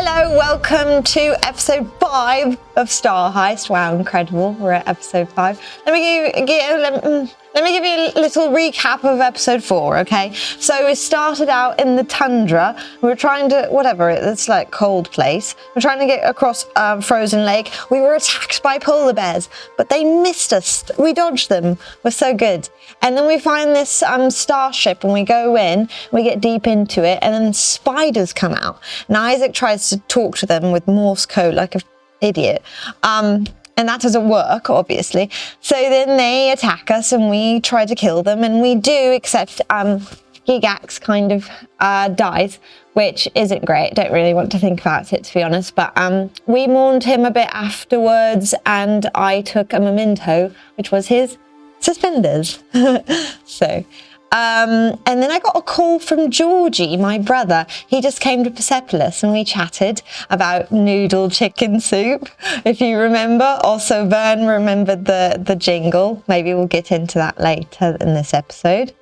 Hello, welcome to episode 5 of Star Heist. Wow, incredible. We're at episode 5. Let me give you a little recap of episode 4, okay? So we started out in the tundra. We were trying to, it's like cold place. We're trying to get across frozen lake. We were attacked by polar bears, but they missed us. We dodged them. We're so good. And then we find this starship and we go in, we get deep into it, and then spiders come out. And Isaac tries to talk to them with Morse code like an idiot. And that doesn't work, obviously. So then they attack us and we try to kill them, and we do, except Gigax kind of dies, which isn't great. Don't really want to think about it, to be honest. But we mourned him a bit afterwards, and I took a memento, which was his suspenders. And then I got a call from Georgie, my brother. He just came to Persepolis and we chatted about noodle chicken soup, if you remember. Also, Vern remembered the jingle. Maybe we'll get into that later in this episode.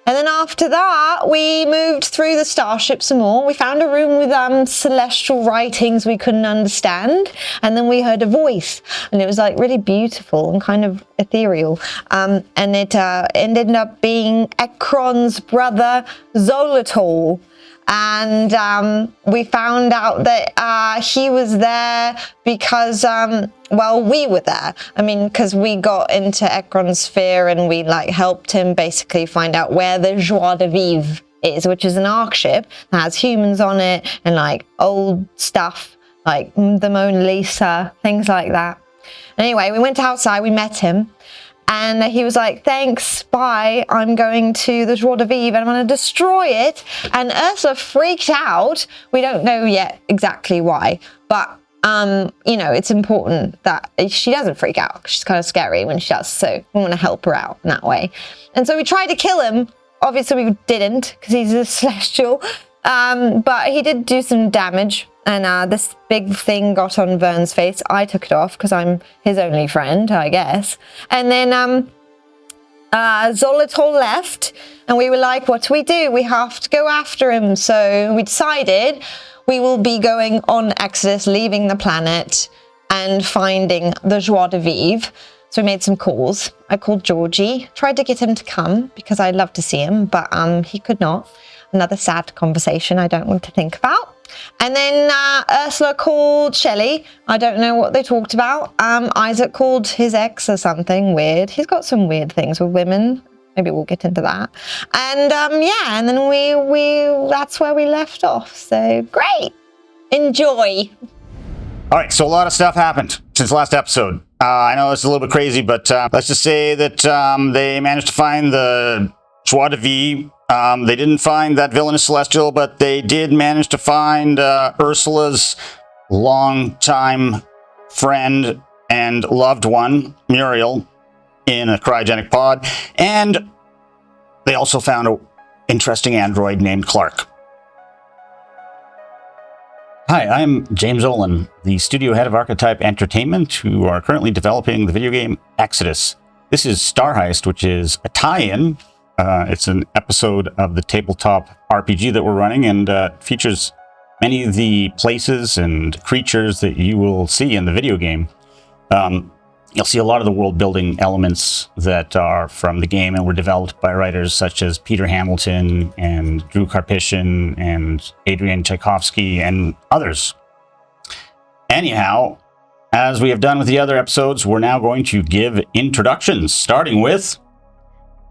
And then after that, we moved through the starship some more. We found a room with celestial writings we couldn't understand. And then we heard a voice, and it was like really beautiful and kind of ethereal. And it ended up being Ekron's brother, Xolotol. And we found out that he was there because, we were there. I mean, because we got into Ekron's sphere and we helped him basically find out where the Joie de Vivre is, which is an arc ship that has humans on it and old stuff like the Mona Lisa, things like that. Anyway, we went outside, we met him. And he was like, thanks, bye, I'm going to the Joie de Vivre and I'm going to destroy it. And Ursula freaked out. We don't know yet exactly why. But, it's important that she doesn't freak out. She's kind of scary when she does. So we want to help her out in that way. And so we tried to kill him. Obviously, we didn't because he's a celestial. But he did do some damage. And this big thing got on Vern's face. I took it off because I'm his only friend, I guess. And then Xolotol left, and we were like, what do? We have to go after him. So we decided we will be going on Exodus, leaving the planet, and finding the Joie de Vivre. So we made some calls. I called Georgie, tried to get him to come because I'd love to see him, but he could not. Another sad conversation I don't want to think about. And then Ursula called Shelley. I don't know what they talked about. Isaac called his ex or something weird. He's got some weird things with women. Maybe we'll get into that. And and then we that's where we left off. So great. Enjoy. All right, so a lot of stuff happened since last episode. I know it's a little bit crazy, but let's just say that they managed to find the Joie de Vivre. They didn't find that villainous celestial, but they did manage to find Ursula's longtime friend and loved one, Muriel, in a cryogenic pod. And they also found an interesting android named Clark. Hi, I'm James Ohlen, the studio head of Archetype Entertainment, who are currently developing the video game Exodus. This is Star Heist, which is a tie-in. It's an episode of the Tabletop RPG that we're running, and features many of the places and creatures that you will see in the video game. You'll see a lot of the world-building elements that are from the game and were developed by writers such as Peter Hamilton and Drew Karpyshyn and Adrian Tchaikovsky and others. Anyhow, as we have done with the other episodes, we're now going to give introductions, starting with...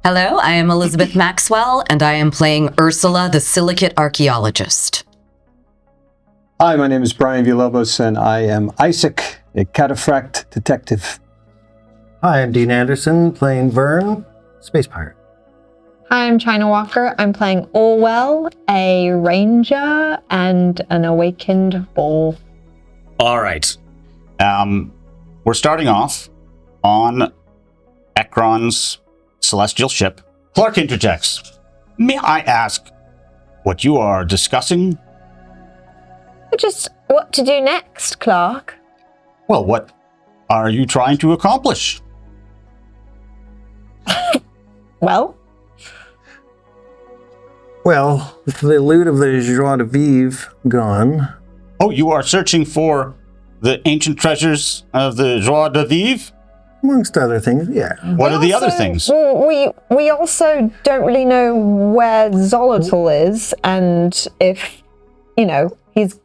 Hello, I am Elizabeth Maxwell, and I am playing Ursula, the Silicate Archaeologist. Hi, my name is Brian Villalobos, and I am Isaac, a cataphract detective. Hi, I'm Dean Anderson, playing Vern, space pirate. Hi, I'm China Walker. I'm playing Orwell, a ranger and an awakened bull. All right. We're starting off on Ekron's celestial ship. Clark interjects. May I ask what you are discussing? Just what to do next, Clark. Well, what are you trying to accomplish? Well, with the loot of the Joie de Vivre gone, Oh, you are searching for the ancient treasures of the Joie de Vivre? Amongst other things, yeah. What are the other things? Well, we also don't really know where Xolotol is, and if, he's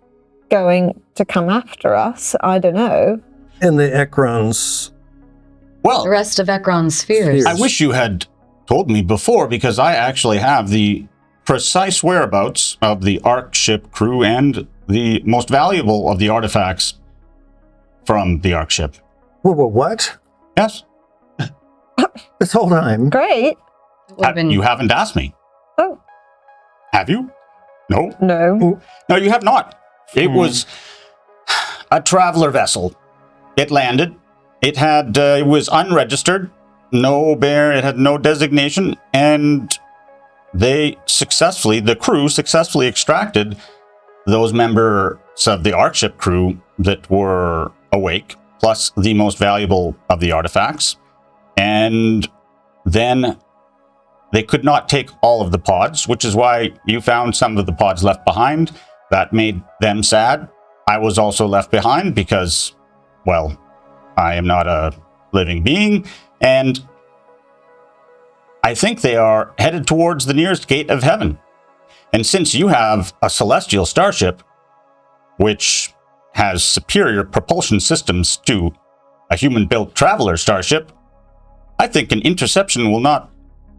going to come after us. I don't know. And the Ekron's... The rest of Ekron's spheres. I wish you had told me before, because I actually have the precise whereabouts of the Ark ship crew and the most valuable of the artifacts from the Ark ship. What? Yes. This whole time. Great. You haven't asked me. Oh. Have you? No. No. No, you have not. It was a traveler vessel. It landed. It was unregistered. It had no designation, and the crew successfully extracted those members of the Ark ship crew that were awake, plus the most valuable of the artifacts. And then they could not take all of the pods, which is why you found some of the pods left behind. That made them sad. I was also left behind because, well, I am not a living being, and I think they are headed towards the nearest gate of heaven. And since you have a celestial starship, which has superior propulsion systems to a human-built traveler starship, I think an interception will not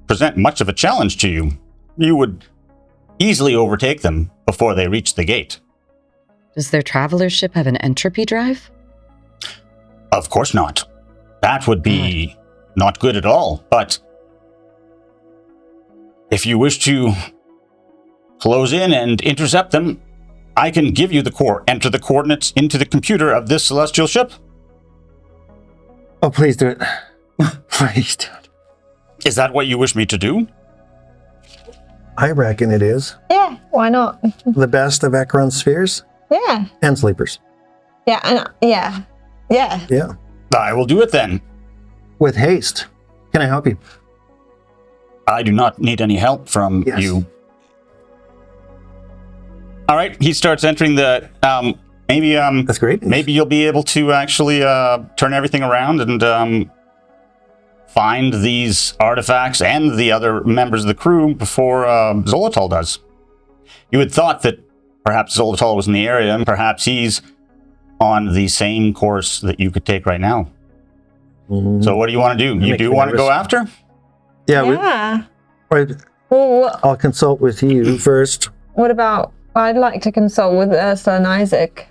present much of a challenge to you. You would easily overtake them before they reach the gate. Does their traveler ship have an entropy drive? Of course not. That would be not good at all, but if you wish to close in and intercept them, I can give you enter the coordinates into the computer of this celestial ship. Oh, please do it. Please do it. Is that what you wish me to do? I reckon it is. Yeah, why not? The best of Ekron's spheres Yeah. and sleepers. Yeah, and yeah. Yeah. I will do it then. With haste. Can I help you? I do not need any help from you. All right, he starts entering the, That's great. Maybe you'll be able to actually turn everything around and find these artifacts and the other members of the crew before Xolotol does. You had thought that perhaps Xolotol was in the area, and perhaps he's on the same course that you could take right now. Mm-hmm. So what do you want to do? You do want to go after? Yeah. Well, I'll consult with you first. What about, I'd like to consult with Ursula and Isaac.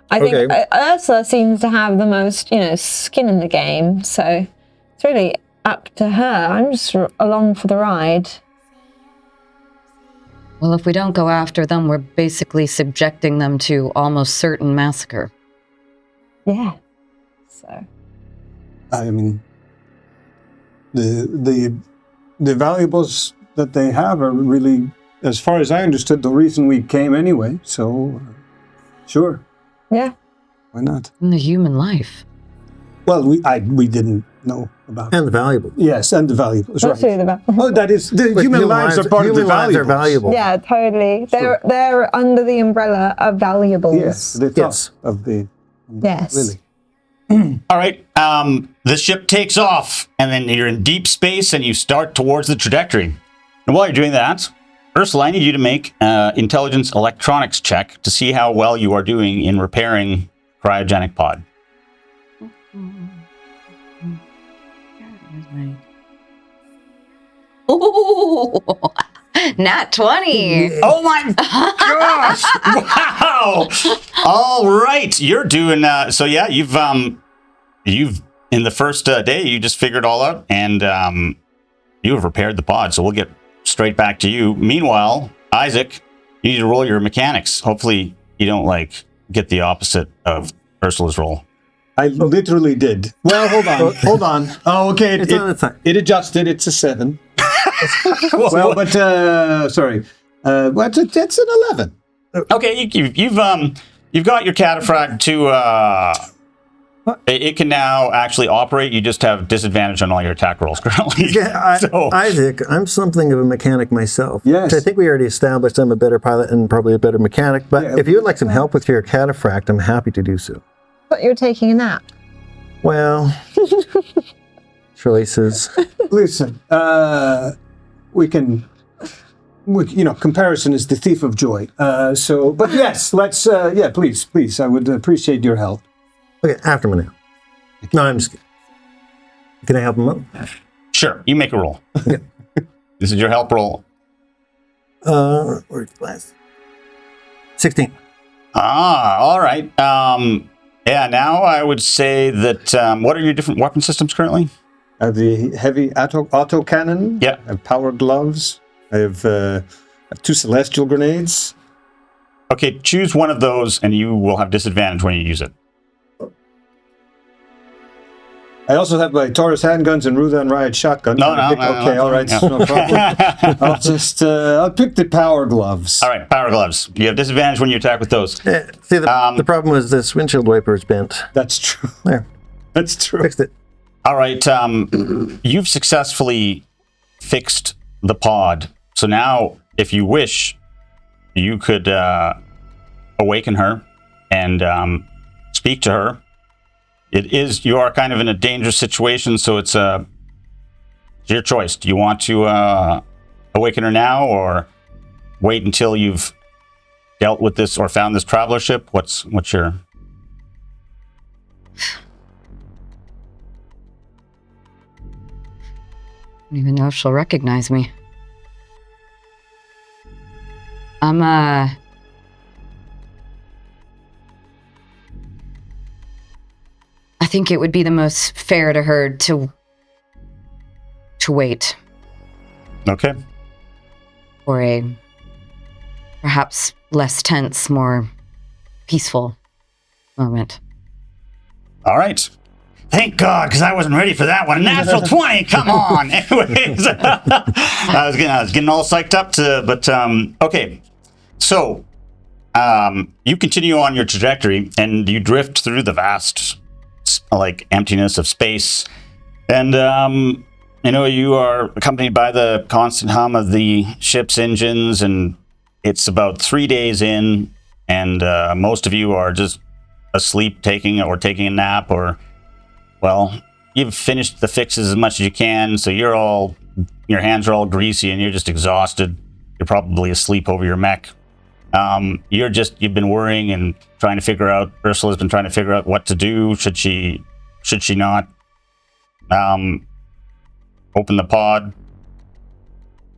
I think Ursula seems to have the most, skin in the game, so it's really up to her. I'm just along for the ride. Well, if we don't go after them, we're basically subjecting them to almost certain massacre. Yeah. So. I mean, the valuables that they have are really, as far as I understood, the reason we came anyway. So, sure. Yeah. Why not? In the human life. Well, we didn't know about And the valuables. Yes, and the valuables. What's Right. the valuables? Oh, that is the human lives are part of the human lives are valuables. valuable. Yeah, totally. They're under the umbrella of valuables. Yes, the top of the. Yes. Really. All right, the ship takes off, and then you're in deep space, and you start towards the trajectory. And while you're doing that, Ursula, I need you to make an intelligence electronics check to see how well you are doing in repairing cryogenic pod. Ooh, nat 20. Oh my gosh! Wow! All right, you're doing. So yeah, you've in the first day you just figured all out, and you have repaired the pod. So we'll get straight back to you. Meanwhile, Isaac, you need to roll your mechanics. Hopefully, you don't get the opposite of Ursula's roll. I literally did. Well, hold on. Oh, okay. It adjusted. It's a 7. Well, but sorry. But it's an 11. Okay, you've got your cataphract to It can now actually operate. You just have disadvantage on all your attack rolls currently. Yeah, Isaac, I'm something of a mechanic myself. Yes. I think we already established I'm a better pilot and probably a better mechanic, but if you would like some help with your cataphract, I'm happy to do so. But you're taking a nap. Well, choices. Listen, comparison is the thief of joy. But yes, let's, please, I would appreciate your help. Okay, after my nap. No, I'm just kidding. Can I help him up? Sure, you make a roll. This is your help roll. Where's the glass? 16. All right. Now I would say that, what are your different weapon systems currently? I have the heavy auto cannon. Yeah. I have power gloves. I have 2 celestial grenades. Okay, choose one of those and you will have disadvantage when you use it. I also have my Taurus handguns and Rudan Riot shotgun. Okay, all right, no problem. I'll pick the power gloves. All right, power gloves. You have disadvantage when you attack with those. Yeah, see, the problem was this windshield wiper is bent. That's true. There. That's true. Fixed it. All right, you've successfully fixed the pod. So now, if you wish, you could awaken her and speak to her. You are kind of in a dangerous situation, so it's your choice. Do you want to awaken her now, or wait until you've dealt with this or found this traveler ship? What's your... I don't even know if she'll recognize me. I think it would be the most fair to her to wait. Okay. For a perhaps less tense, more peaceful moment. All right. Thank God, because I wasn't ready for that one. Natural 20, come on. Anyways, I was getting all psyched up okay. So, you continue on your trajectory and you drift through the vast, emptiness of space. And, you are accompanied by the constant hum of the ship's engines, and it's about 3 days in, and most of you are just asleep, taking a nap, or, well, you've finished the fixes as much as you can, so your hands are all greasy and you're just exhausted. You're probably asleep over your mech. You've been worrying and trying to figure out, Ursula's been trying to figure out what to do. Should she not open the pod?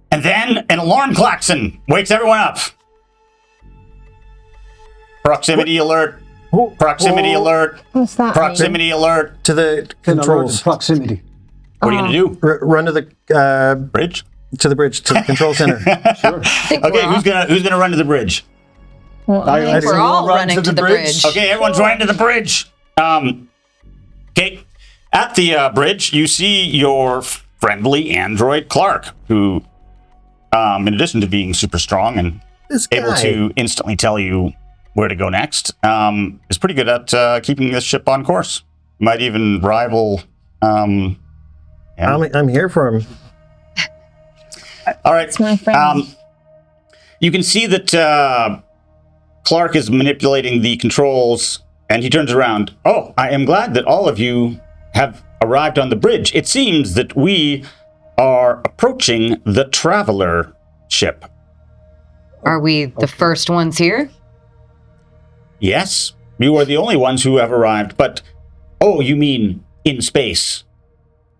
And then an alarm klaxon wakes everyone up. Proximity alert. Proximity alert. What's that? Proximity alert. To the controls. Proximity. What are you going to do? Run to the Bridge? To the bridge, to the control center. Sure. Okay, who's gonna run to the bridge? Well, I think we're all running to the bridge. Okay, everyone's running to the bridge. Okay, at the bridge, you see your friendly android Clark, who, in addition to being super strong and able to instantly tell you where to go next, is pretty good at keeping this ship on course. Might even rival. I'm here for him. All right. It's my friend. You can see that Clark is manipulating the controls, and he turns around. Oh, I am glad that all of you have arrived on the bridge. It seems that we are approaching the traveler ship. Are we the first ones here? Yes, you are the only ones who have arrived, but... Oh, you mean in space?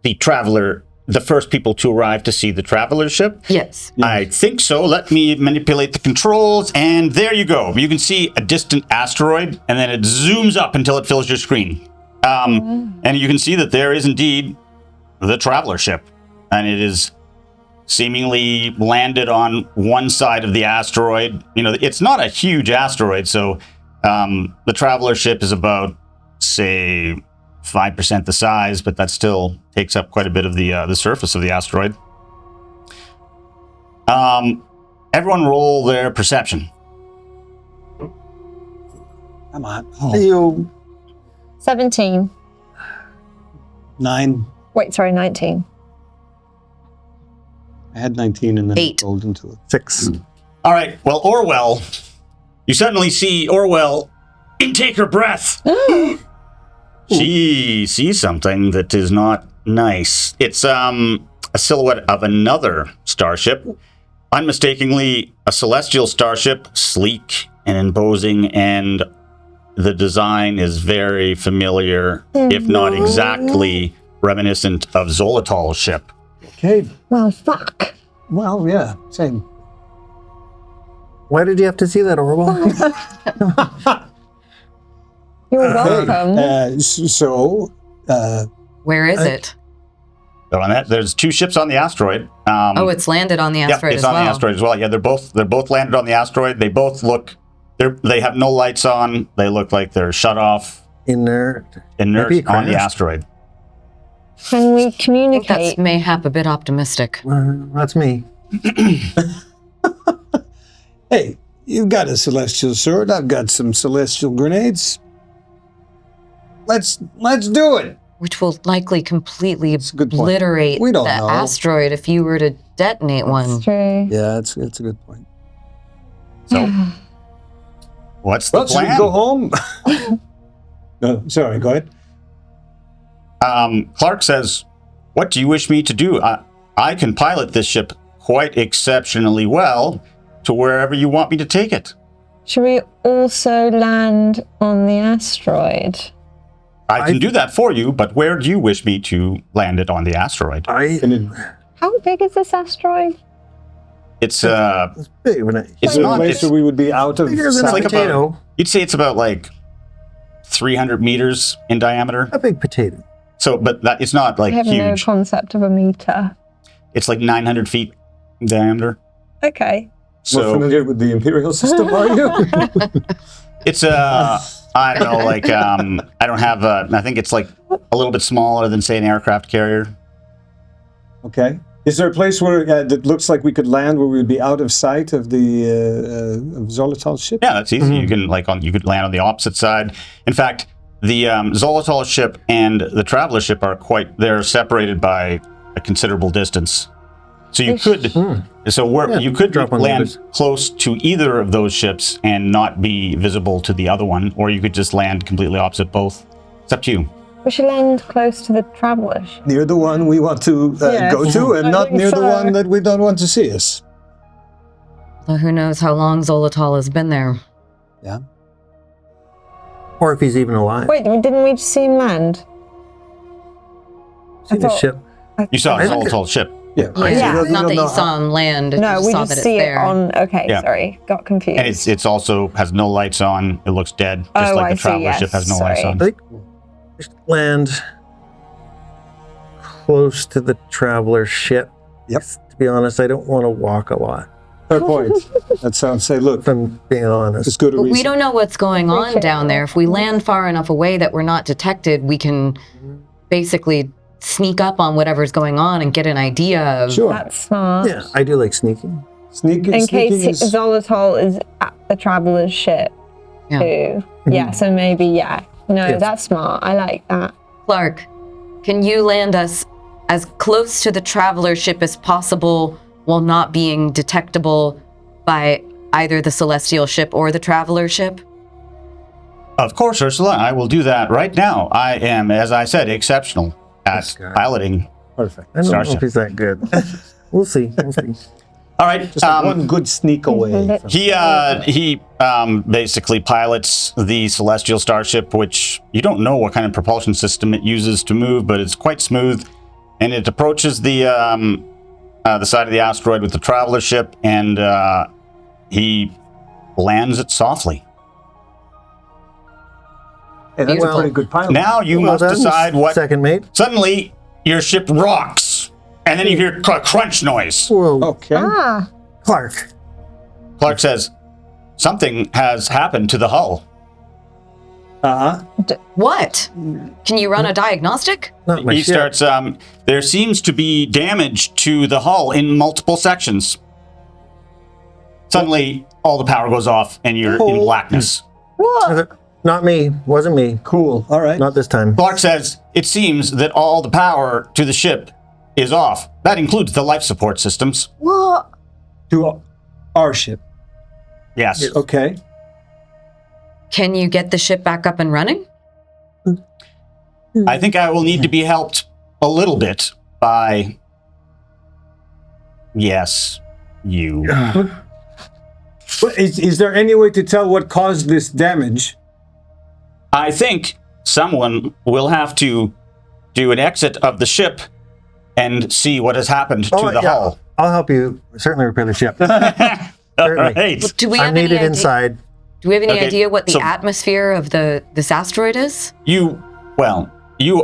The traveler... The first people to arrive to see the traveler ship? Yes. I think so. Let me manipulate the controls, and there you go. You can see a distant asteroid, and then it zooms up until it fills your screen. And you can see that there is indeed the traveler ship, and it is seemingly landed on one side of the asteroid. It's not a huge asteroid, so the traveler ship is about, say, 5% the size, but that still takes up quite a bit of the surface of the asteroid. Everyone roll their perception. Come on. You 17. 9. Wait, sorry, 19. I had 19 and then 8. rolled into it. 6. All right. Well, Orwell, you suddenly see Orwell intake her breath. She sees something that is not nice. It's a silhouette of another starship, unmistakably a celestial starship, sleek and imposing, and the design is very familiar, if not exactly reminiscent of Xolotol's ship. Okay. Well, fuck. Well, yeah, same. Why did you have to see that, Orwell? You're welcome. Where is it? So on that, there's 2 ships on the asteroid. Oh, it's landed on the asteroid it's as on well. the asteroid as well. Yeah, they're both landed on the asteroid. They both look. They have no lights on. They look like they're shut off, Inert. inert Maybe on the crashed. asteroid. Can we I think that's communicate? mayhap a bit optimistic. That's me. Hey, you've got a celestial sword. I've got some celestial grenades. Let's do it. Which will likely completely a good point. obliterate We the don't know. asteroid if you were to detonate one. It's true. Yeah, it's a good point. So, what's the Well, should we plan? go home? No, sorry, go ahead. Clark says, "What do you wish me to do? I can pilot this ship quite exceptionally well to wherever you want me to take it. Should we also land on the asteroid? I can do that for you, but where do you wish me to land it on the asteroid? And it, How big is this asteroid? It's It's big, isn't it? it's is it a not. place It's, where we would be out of Bigger than a sight? like potato. you'd say it's about like 300 meters in diameter. A big potato. So, but that it's not like I have no huge. concept of a meter. It's like 900 feet in diameter. Okay. More So familiar with the imperial system, are you? it's I don't know, like I don't have I think it's like a little bit smaller than say an aircraft carrier. Okay. Is there a place where that looks like we could land where we would be out of sight of the of Xolotol's ship? Yeah, that's easy. You can you could land on the opposite side. In fact, the Xolotol ship and the Traveler ship they're separated by a considerable distance. So you could you could drop on the land others. close to either of those ships and not be visible to the other one, or you could just land completely opposite both. It's up to you. We should land close to the traveler ship. Near the one we want to Yes, go to, and I not think near the so. one that we don't want to see us. Well, who knows how long Xolotol has been there? Yeah. Or if he's even alive. Wait, didn't we just see him land? See the thought- ship. You saw I think Xolotol's ship. Yeah. Yeah. It's not that you saw him land, you No, just we saw just that it's see it there. on. Okay, Yeah. sorry, got confused. And it's also has no lights on. It looks dead, just Oh, like I the see, Traveler yes, ship has no lights sorry. on. I think we should land close to the traveler ship. Yep. To be honest, I don't want to walk a lot. Fair point. That sounds. Say, look, If I'm being honest. it's good a But we reason. don't know what's going on Appreciate down that. there. If we land far enough away that we're not detected, we can basically sneak up on whatever's going on and get an idea of. Sure. That's smart. Yeah, I do like sneaking. Sneaking. In sneaking case is, Xolotol is at the traveler's ship Yeah. too. Yeah, so maybe, No, Yes. that's smart. I like that. Clark, can you land us as close to the traveler ship as possible while not being detectable by either the celestial ship or the traveler ship? Of course, Ursula, I will do that right now. I am, as I said, exceptional at guy. piloting. perfect. I don't know Starship. if he's that good. We'll see. We'll see. All right. Just like one good sneak away. From, He basically pilots the celestial starship, which you don't know what kind of propulsion system it uses to move, but it's quite smooth, and it approaches the side of the asteroid with the traveler ship, and he lands it softly. hey, that's Well, a pretty good pilot. Now you Well must done, decide what. Second mate. Suddenly, your ship rocks, and then you hear a crunch noise. Whoa. Okay. Ah, Clark. Clark says, "Something has happened to the hull." What? Can you run a diagnostic? Not my He ship. starts, there seems to be damage to the hull in multiple sections. Suddenly, all the power goes off and you're in blackness. what? Not me. Wasn't me. Cool. All right. Not this time. Clark says, it seems that all the power to the ship is off. That includes the life support systems. What? To our ship. Yes. Okay. Can you get the ship back up and running? I think I will need to be helped a little bit by... Yes, you. But is there any way to tell what caused this damage? I think someone will have to do an exit of the ship and see what has happened to the hull. I'll help you certainly repair the ship. All Certainly. right. Do we have I'm any needed idea? inside. Do we have any Okay, idea what the so- atmosphere of this asteroid is? You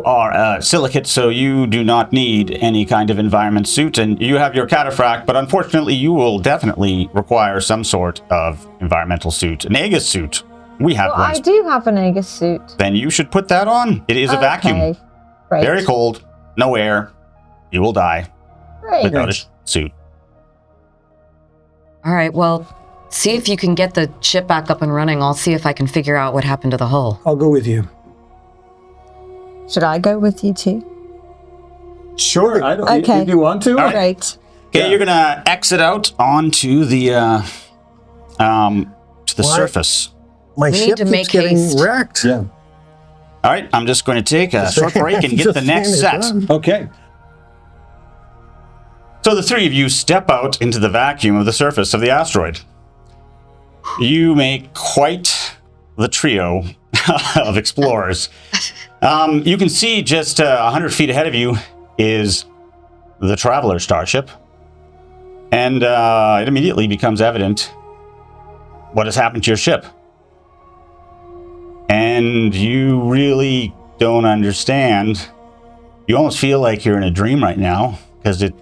are a silicate, so you do not need any kind of environment suit, and you have your cataphract, but unfortunately you will definitely require some sort of environmental suit. An Aegis suit. We have Well, one. I do have an Aegis suit. Then you should put that on. It is a vacuum. Okay. Great. Very cold, no air. You will die Great. without a suit. All right, well, see if you can get the ship back up and running. I'll see if I can figure out what happened to the hull. I'll go with you. Should I go with you too? Sure. I don't. Okay. If you want to. right. Great. Okay, Yeah. you're gonna exit out onto the surface. My We need ship to keeps make getting haste. wrecked. Yeah. All right, I'm just going to take a short break and get the next set. Okay. So the three of you step out into the vacuum of the surface of the asteroid. You make quite the trio of explorers. You can see just 100 feet ahead of you is the Traveler Starship. And it immediately becomes evident what has happened to your ship. And you really don't understand. You almost feel like you're in a dream right now because it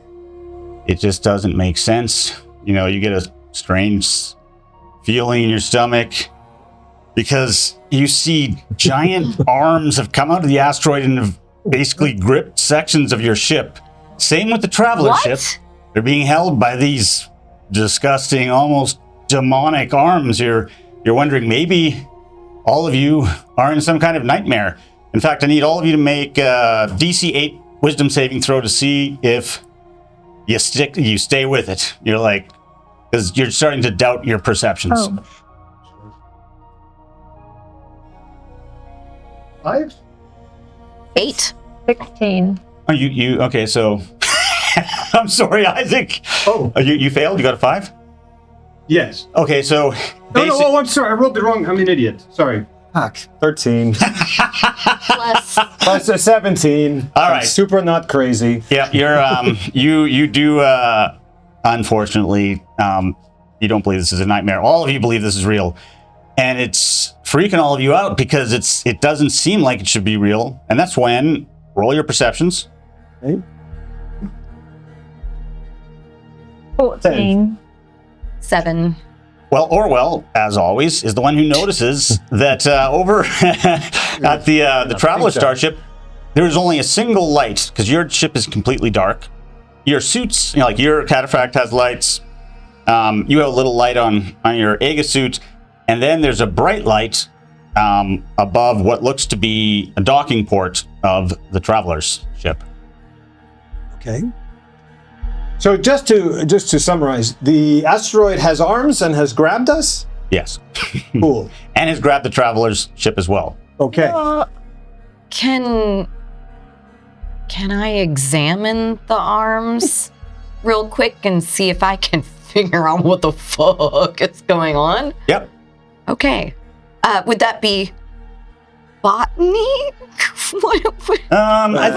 just doesn't make sense. You know, you get a strange feeling in your stomach because you see giant arms have come out of the asteroid and have basically gripped sections of your ship. Same with the Traveler What? ship. They're being held by these disgusting, almost demonic arms. You're wondering, maybe all of you are in some kind of nightmare. In fact, I need all of you to make a DC 8 wisdom saving throw to see if you stay with it. You're like, because you're starting to doubt your perceptions. Oh. 5? 8. 16. Oh, you okay? So, I'm sorry, Isaac. Oh. You failed. You got a 5. Yes. Okay, so Oh, I'm sorry. I rolled the wrong. I'm an idiot. Sorry. Fuck. 13. Plus. Plus a 17. All I'm right. super not crazy. yeah, you're you do unfortunately you don't believe this is a nightmare. All of you believe this is real, and it's freaking all of you out because it doesn't seem like it should be real. And that's when roll your perceptions. Okay. 14. 7. Well, Orwell, as always, is the one who notices that over at the Traveler Starship, there is only a single light because your ship is completely dark. Your suits, like your cataphract has lights. You have a little light on your Aegis suit, and then there's a bright light above what looks to be a docking port of the Traveler's ship. Okay. So just to summarize, the asteroid has arms and has grabbed us? Yes. Cool. And has grabbed the Traveler's ship as well. Okay. Can I examine the arms real quick and see if I can figure out what the fuck is going on? Yep. Okay. Would that be botany? I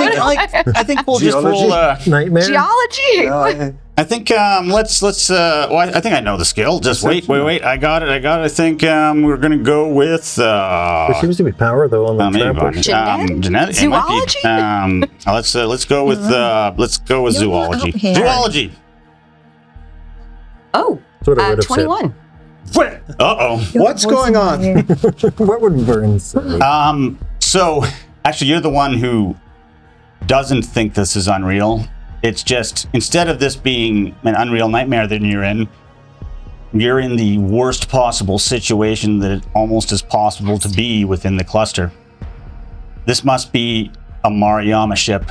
think we'll just roll. Nightmare. Geology? I think let's well, I think I know the skill. Just wait. I got it. I think we're gonna go with There seems to be power though on the maybe Traveler. genetic. It might be. Let's go with zoology. here. Zoology. Oh, That's what I would have 21. Uh-oh. What's going on? said. What would Vern say? So actually, you're the one who doesn't think this is unreal. It's just, instead of this being an unreal nightmare that you're in, you're in the worst possible situation that it almost is possible to be within the cluster. This must be a Maruyama ship.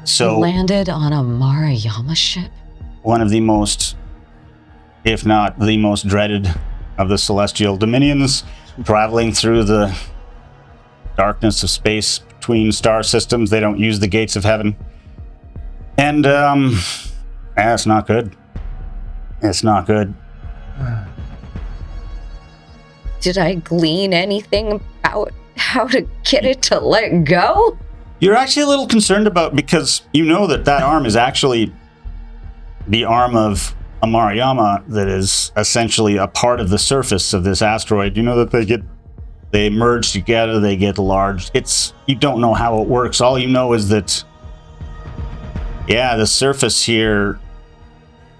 So landed on a Maruyama ship? One of the most, if not the most dreaded of the celestial dominions, traveling through the darkness of space between star systems. They don't use the gates of heaven. And, it's not good. It's not good. Did I glean anything about how to get it to let go? You're actually a little concerned about, because you know that arm is actually the arm of a Maruyama that is essentially a part of the surface of this asteroid. You know that they merge together, they get large. You don't know how it works. All you know is that, yeah, the surface here,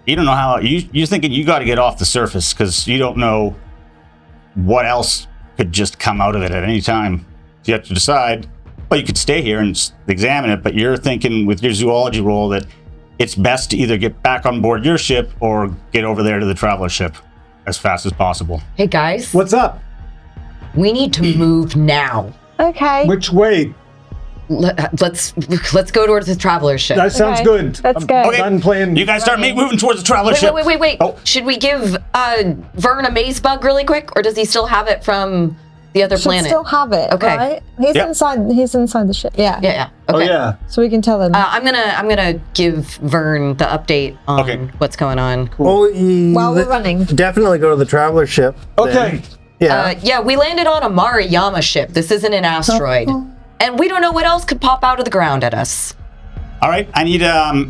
you don't know how, you're thinking you got to get off the surface because you don't know what else could just come out of it at any time. So you have to decide, well, you could stay here and examine it, but you're thinking with your zoology roll that it's best to either get back on board your ship or get over there to the traveler ship as fast as possible. Hey guys. What's up? We need to move now. Okay. Which way? Let's go towards the traveler ship. That sounds good. Let's go. Okay. Done playing. You guys start moving towards the traveler ship. Wait. Oh. Should we give Vern a maze bug really quick, or does he still have it from the other Should planet? still have it, Okay. right? He's Yep. inside. He's inside the ship. Yeah. Yeah. Oh Okay. yeah. So we can tell them. I'm gonna give Vern the update on Okay. what's going on. Oh, While we're running. Definitely go to the traveler ship. Okay. then. Yeah. Yeah, we landed on a Maruyama ship. This isn't an asteroid, and we don't know what else could pop out of the ground at us. All right, I need,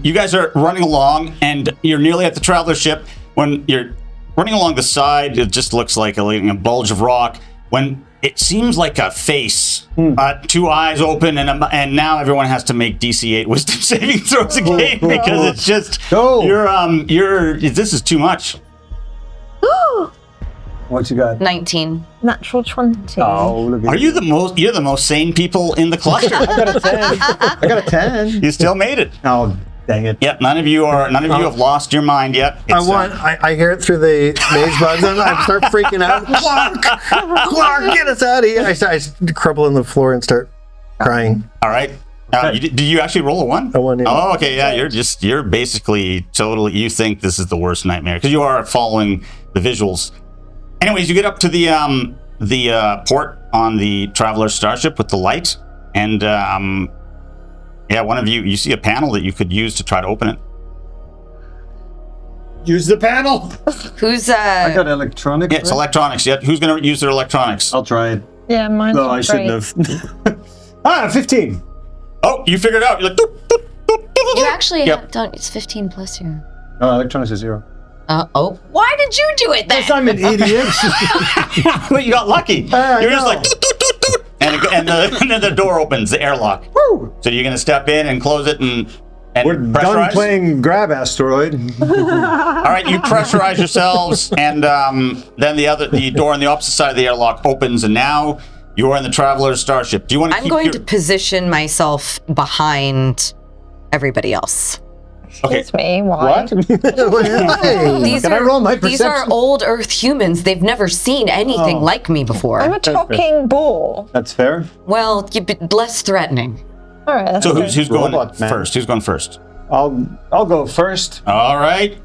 you guys are running along and you're nearly at the traveler ship. When you're running along the side, it just looks like a bulge of rock. When it seems like a face, 2 eyes open, and now everyone has to make DC 8 wisdom saving throws again because it's just, this is too much. What you got? 19. Natural 20. Oh, look at You're the most sane people in the cluster. I got a 10. I got a 10. You still made it. Oh, dang it. Yep, none of you have lost your mind yet. I hear it through the maze bugs and I start freaking out. Clark, get us out of here. I crumple on the floor and start crying. All right. Did you actually roll a 1? A 1, yeah. Oh, okay. Yeah, you're basically totally, you think this is the worst nightmare because you are following the visuals. Anyways, you get up to the port on the traveler starship with the light, and one of you see a panel that you could use to try to open it. Use the panel. Who's I got electronics. Yeah, it's electronics. Yeah, who's going to use their electronics? I'll try it. Yeah, mine's No, I shouldn't have. 15. Oh, you figured it out. You're like, doop, doop, doop, doop. You actually Yep. have done, it's 15 plus here. No, electronics is 0. Why did you do it then? Because I'm an idiot. Well, you got lucky. You're just know. like, doot, doot, doot, doot, and then the door opens, the airlock. Woo. So you're going to step in and close it and We're done pressurize? playing Grab Asteroid. All right, you pressurize yourselves, and then the door on the opposite side of the airlock opens, and now you're in the Traveler's Starship. Do you want to I'm going to position myself behind everybody else. Okay. Excuse me, why? Hey. These Can I roll my these are perception? old Earth humans. They've never seen anything like me before. I'm a talking ball. That's fair. Well, less threatening. All right. That's So good. who's going Robot man. first? Who's going first? I'll go first. All right.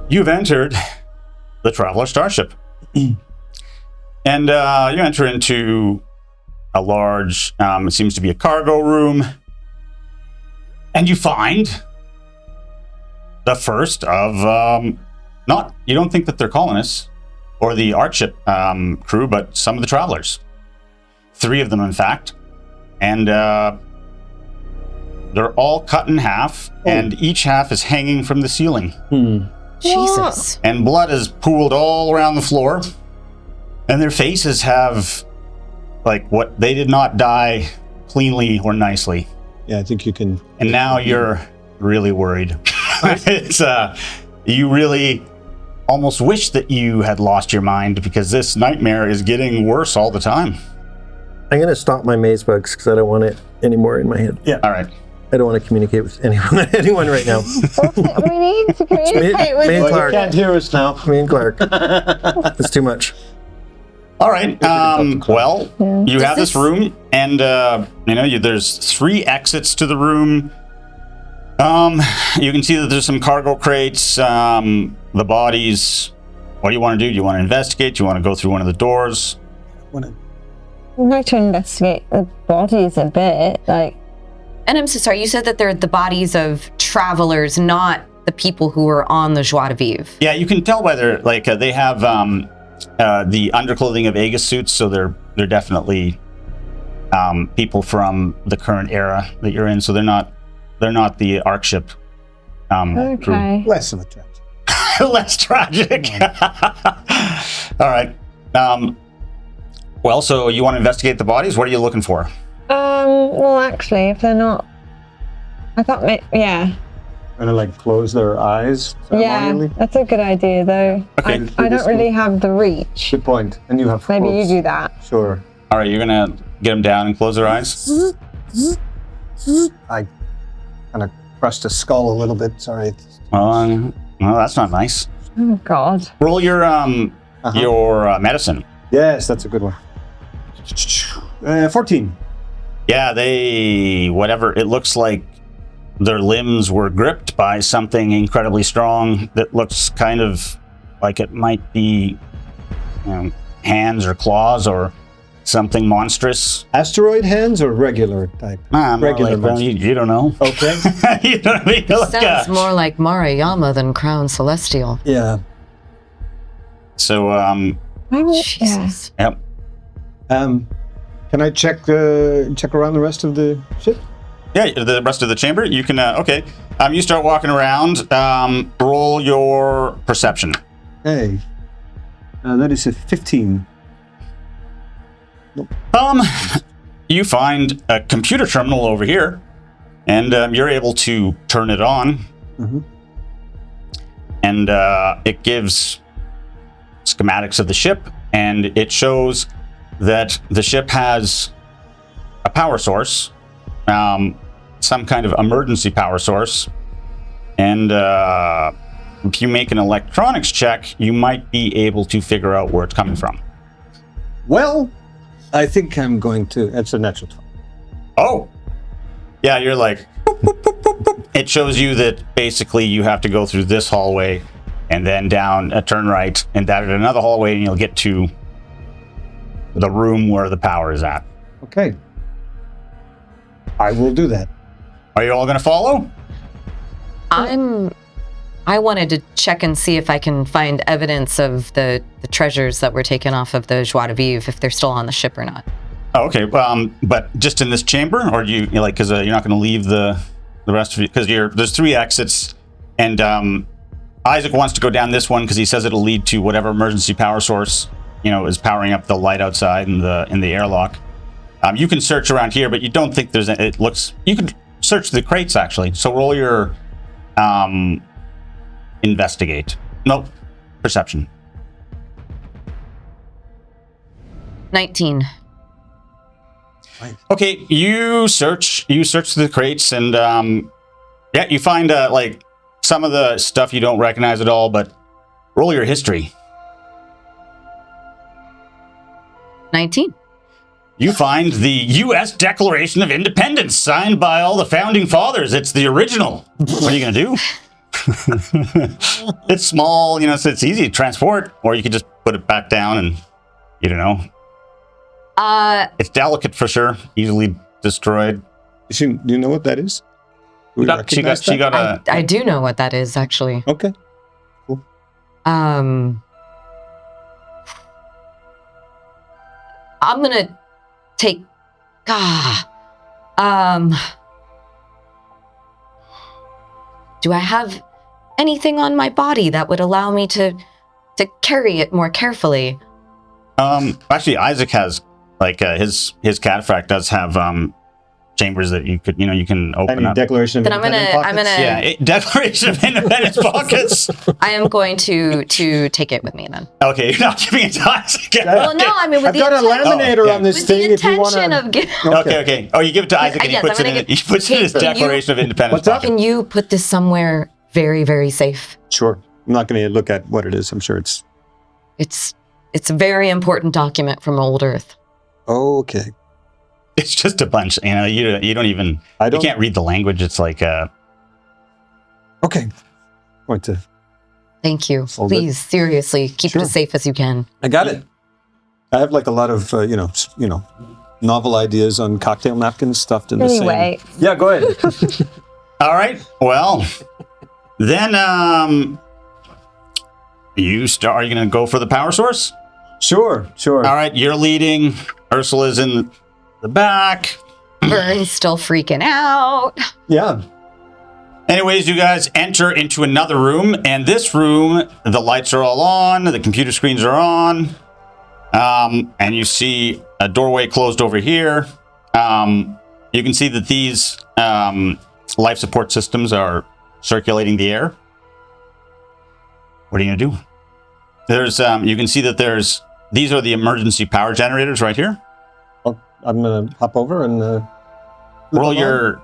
You've entered the Traveler Starship. And you enter into a large, it seems to be a cargo room. And you find the first of, you don't think that they're colonists or the Archetype crew, but some of the travelers. 3 of them, in fact. And they're all cut in half, and each half is hanging from the ceiling. Jesus. And blood is pooled all around the floor. And their faces have, they did not die cleanly or nicely. Yeah, I think you can. And now you're really worried. It's you really almost wish that you had lost your mind because this nightmare is getting worse all the time. I'm going to stop my maze bugs because I don't want it anymore in my head. All right. I don't want to communicate with anyone right now. We need to communicate with me and Well, Clark. you can't hear us now. Me and Clark. It's too much. All right. Well, you have this room, and there's 3 exits to the room. You can see that there's some cargo crates, the bodies. What do you want to do? Do you want to investigate? Do you want to go through one of the doors? I'd like to investigate the bodies a bit. And I'm so sorry, you said that they're the bodies of travelers, not the people who were on the Joie de Vivre. Yeah, you can tell by their they have the underclothing of Aegis suits, so they're definitely people from the current era that you're in. So they're not the Ark ship. Okay. Less of a tragedy. Less tragic. All right. Well, so you want to investigate the bodies? What are you looking for? Well, actually, if they're not, I thought, yeah. Gonna close their eyes ceremonially? Yeah, that's a good idea, though. Okay. I don't really have the reach. Good point. And you have Maybe you clothes. do that. Sure. All right, you're gonna get them down and close their eyes. I kind of crushed a skull a little bit. Sorry. Well, that's not nice. Oh God. Roll your medicine. Yes, that's a good one. 14. Yeah, it looks like their limbs were gripped by something incredibly strong that looks kind of like it might be hands or claws or something monstrous. Asteroid hands or regular type? Regular well, you don't know. Okay. You know what I mean? Sounds more like Mara Yama than Crown Celestial. Yeah. So, Jesus. yep. Can I check around the rest of the ship? Yeah, the rest of the chamber. You can. Okay. You start walking around. Roll your perception. Hey. That is a 15. You find a computer terminal over here, and you're able to turn it on. Mm-hmm. And it gives schematics of the ship, and it shows that the ship has a power source, some kind of emergency power source, and if you make an electronics check, you might be able to figure out where it's coming from. Well, I think I'm going to. It's a natural 12. Oh, yeah, you're like, boop, boop, boop, boop, boop. It shows you that basically you have to go through this hallway and then down a turn right and down another hallway, and you'll get to the room where the power is at. Okay. I will do that. Are you all going to follow? I wanted to check and see if I can find evidence of the treasures that were taken off of the Joie de Vivre, if they're still on the ship or not. Oh, okay. But just in this chamber, or do you because you're not going to leave the rest of you, because there's 3 exits, and Isaac wants to go down this one because he says it'll lead to whatever emergency power source is powering up the light outside in the airlock. You can search around here, but you don't think there's you can search the crates actually. So roll your investigate. Nope. Perception. 19. Okay, you search the crates, and you find some of the stuff you don't recognize at all, but roll your history. 19. You find the U.S. Declaration of Independence signed by all the founding fathers. It's the original. What are you going to do? It's small, so it's easy to transport, or you could just put it back down and, it's delicate for sure, easily destroyed. Do you know what that is? Do we recognize She got a... I do know what that is, actually. Okay. Cool. I'm gonna take... do I have anything on my body that would allow me to carry it more carefully? Actually, Isaac has, his cataphract does have chambers that you can open Any up. declaration of Then I'm gonna Declaration of Independence pockets. I am going to take it with me then. Okay, you're not giving it to us again. Well, no, I mean with I've got a laminator on this with thing the if you want intention to. of getting. Okay. Oh, you give it to Isaac and he Yes, puts I'm it gonna in. He puts it in his Kate, can you- Declaration of Independence What's up? pocket. Can you put this somewhere very, very safe? Sure. I'm not going to look at what it is. I'm sure it's. It's a very important document from old Earth. Okay. It's just a bunch. You don't even. You can't read the language. It's like. Okay. Going to. Thank you. Hold it. Please, seriously, keep it as safe as you can. I got it. I have like a lot of novel ideas on cocktail napkins stuffed in the same. Anyway. Yeah, go ahead. All right. Well, then are you going to go for the power source? Sure. All right. You're leading. Ursula's in the back. Vern's still freaking out. Yeah. Anyways, you guys enter into another room, and this room, the lights are all on, the computer screens are on, and you see a doorway closed over here. You can see that these life support systems are circulating the air. What are you gonna do? There's, you can see that these are the emergency power generators right here. I'm going to hop over and Roll your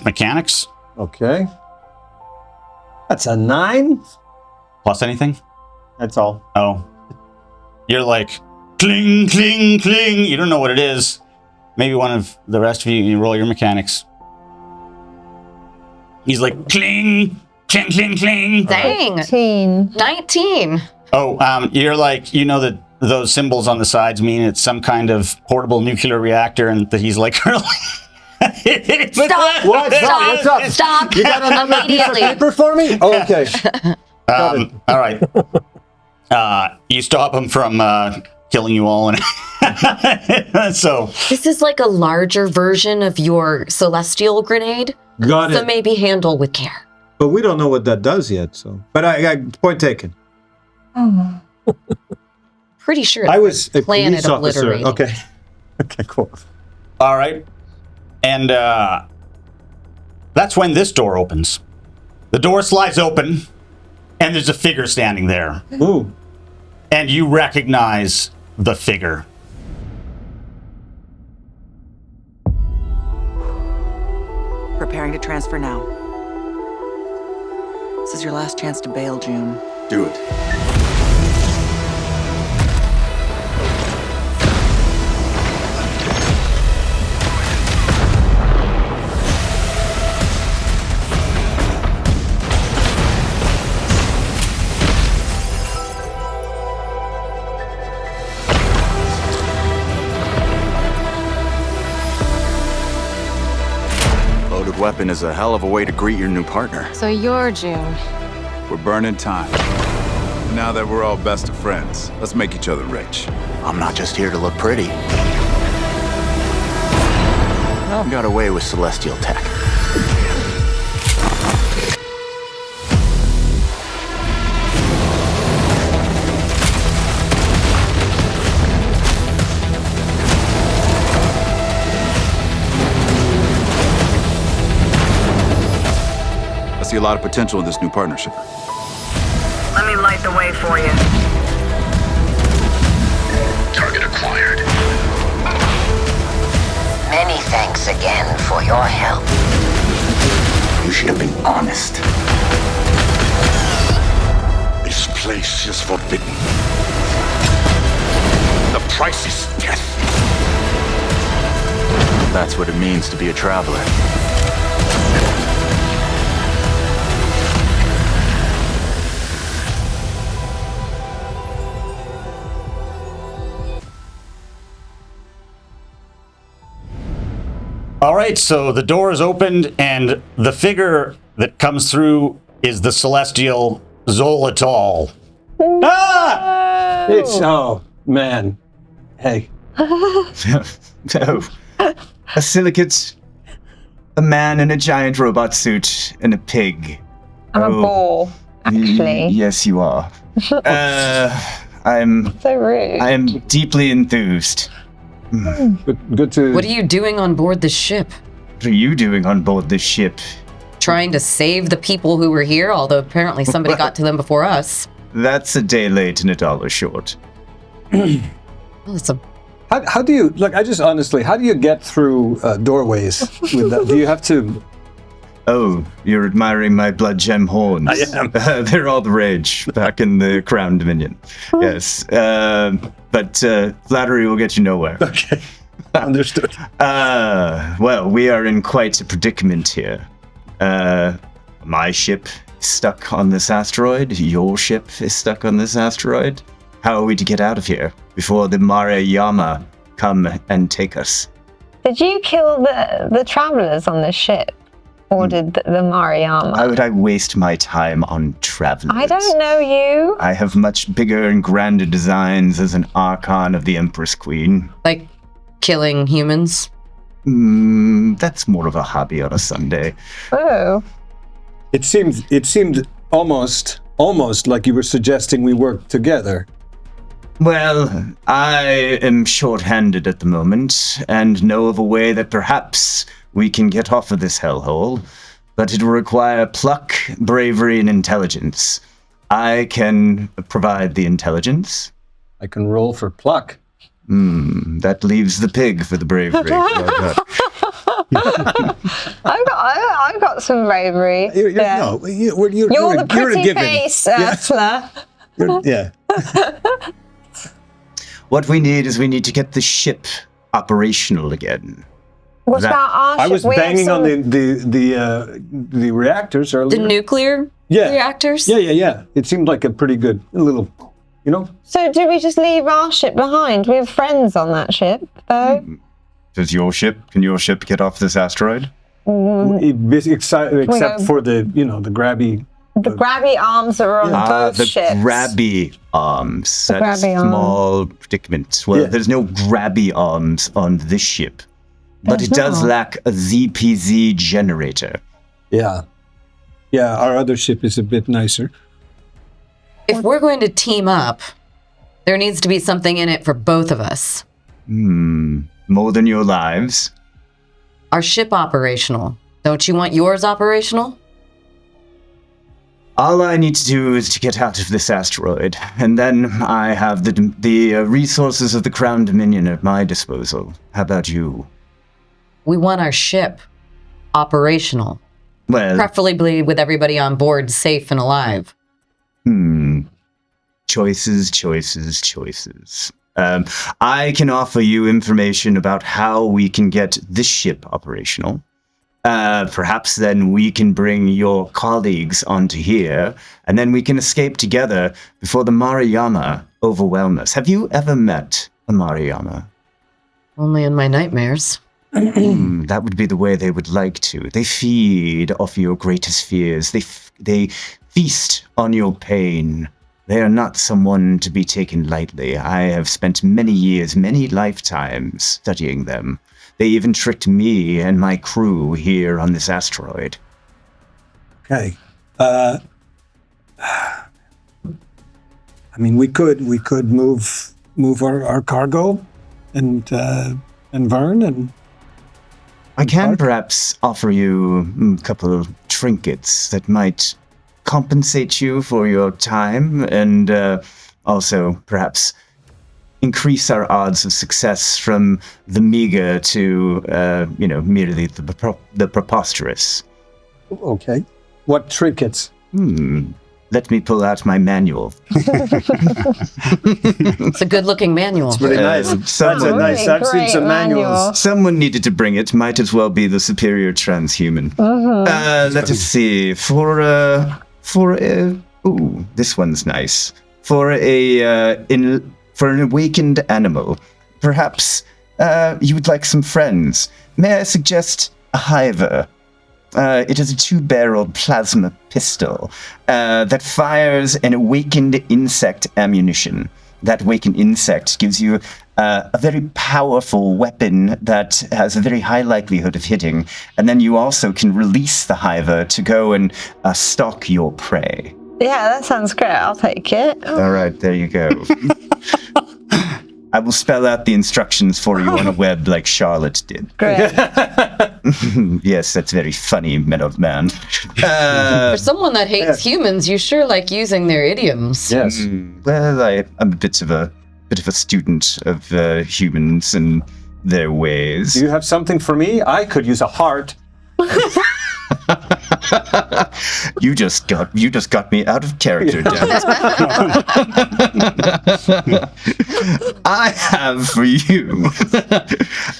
mechanics. Okay. That's a 9. Plus anything? That's all. Oh. You're like, cling, cling, cling. You don't know what it is. Maybe one of the rest of you roll your mechanics. He's like, cling, cling, cling, cling. Dang. 19. Oh, you're like, that those symbols on the sides mean it's some kind of portable nuclear reactor, and that he's like, Stop. What's Stop. up? Stop. You got another piece of Immediately. paper for me? Oh, okay. all right. You stop him from killing you all. So This is like a larger version of your celestial grenade. Got So it. maybe handle with care. But we don't know what that does yet, so. But I point taken. Oh. Pretty sure I was a planet police officer. obliterating. Okay. Okay, cool. all right. And that's when this door opens. The door slides open, and there's a figure standing there. Ooh. And you recognize the figure. Preparing to transfer now. This is your last chance to bail, June. Do it. Loaded weapon is a hell of a way to greet your new partner. So you're June. We're burning time. Now that we're all best of friends, let's make each other rich. I'm not just here to look pretty. I've got away with celestial tech. I see a lot of potential in this new partnership. Let me light the way for you. Target acquired. Many thanks again for your help. You should have been honest. This place is forbidden. The price is death. That's what it means to be a traveler. All right, so the door is opened, and the figure that comes through is the celestial Xolotol. Ah! It's, oh, man. Hey. No. A silicate, a man in a giant robot suit, and a pig. I'm a boar, actually. Yes, you are. I'm So rude. I am deeply enthused. Good to. What are you doing on board the ship? What are you doing on board this ship? Trying to save the people who were here, although apparently somebody got to them before us. That's a day late and $1 short. Well, it's a How do you like? I just honestly, how do you get through doorways with that? Do you have to? Oh, you're admiring my blood gem horns. I am. They're all the rage back in the Crown Dominion. Yes. But flattery will get you nowhere. Okay. Understood. Well, we are in quite a predicament here. My ship is stuck on this asteroid. Your ship is stuck on this asteroid. How are we to get out of here before the Mare Yama come and take us? Did you kill the travelers on this ship? Or did the Mariama? Why would I waste my time on travelers? I don't know you. I have much bigger and grander designs as an Archon of the Empress Queen. like killing humans. That's more of a hobby on a Sunday. Oh. It seemed almost like you were suggesting we work together. Well, I am short-handed at the moment, and know of a way that perhaps we can get off of this hellhole, but it will require pluck, bravery, and intelligence. I can provide the intelligence. I can roll for pluck. That leaves the pig for the bravery. I've got some bravery. You're You're the pretty face, Ursula. Yeah. What we need to get the ship operational again. What about our ship? I was banging on the reactors earlier. The nuclear reactors? Yeah. It seemed like a pretty good little, So do we just leave our ship behind? We have friends on that ship, though. Can your ship get off this asteroid? Except for the grabby. The grabby arms are on both the ships. grabby arms. The That's grabby small predicament. Well, there's no grabby arms on this ship. But it does lack a ZPZ generator. Yeah. Yeah, our other ship is a bit nicer. If we're going to team up, there needs to be something in it for both of us. More than your lives? Our ship operational. Don't you want yours operational? All I need to do is to get out of this asteroid, and then I have the resources of the Crown Dominion at my disposal. How about you? We want our ship operational. Well, preferably with everybody on board safe and alive. Choices. I can offer you information about how we can get this ship operational. Perhaps then we can bring your colleagues onto here, and then we can escape together before the Mariyama overwhelm us. Have you ever met a Mariyama? Only in my nightmares. That would be the way they would like to. They feed off your greatest fears. They feast on your pain. They are not someone to be taken lightly. I have spent many years, many lifetimes studying them. They even tricked me and my crew here on this asteroid. Okay. I mean, we could move our cargo and Vern and. I can perhaps offer you a couple of trinkets that might compensate you for your time and also perhaps increase our odds of success from the meager to, merely the preposterous. Okay. What trinkets? Let me pull out my manual. It's a good-looking manual. It's pretty nice. I've seen some manuals. Someone needed to bring it. Might as well be the superior transhuman. Let us see. This one's nice. For an awakened animal, perhaps you would like some friends. May I suggest a hiver? It is a 2-barreled plasma pistol that fires an awakened insect ammunition. That awakened insect gives you a very powerful weapon that has a very high likelihood of hitting, and then you also can release the hiver to go and stalk your prey. Yeah, that sounds great. I'll take it. All right, there you go. I will spell out the instructions for you on a web like Charlotte did. Great. Yes, that's very funny, Meadow Man. For someone that hates humans, you sure like using their idioms. Yes. Well, I'm a bit of a student of humans and their ways. Do you have something for me? I could use a heart. You just got me out of character, Dennis. I have for you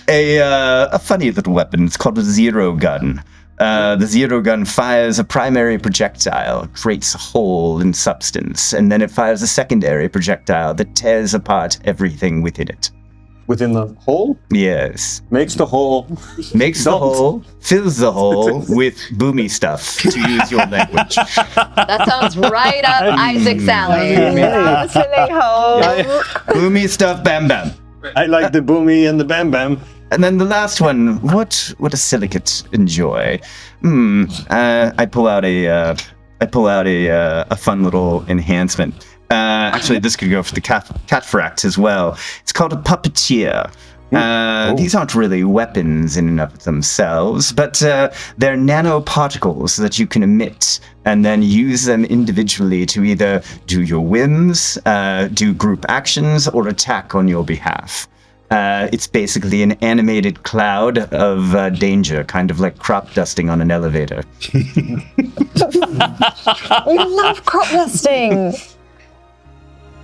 a funny little weapon. It's called a zero gun. The zero gun fires a primary projectile, creates a hole in substance, and then it fires a secondary projectile that tears apart everything within it. Within the hole? Yes. Makes the hole. Makes the hole, fills the hole with boomy stuff, to use your language. That sounds right up Isaac's alley. Silly hole. Boomy stuff, bam bam. I like the boomy and the bam bam. And then the last one, what does Silicate enjoy? I pull out a fun little enhancement. Actually, this could go for the cataphracts as well. It's called a puppeteer. These aren't really weapons in and of themselves, but they're nanoparticles that you can emit and then use them individually to either do your whims, do group actions, or attack on your behalf. It's basically an animated cloud of danger, kind of like crop dusting on an elevator. We love crop dusting.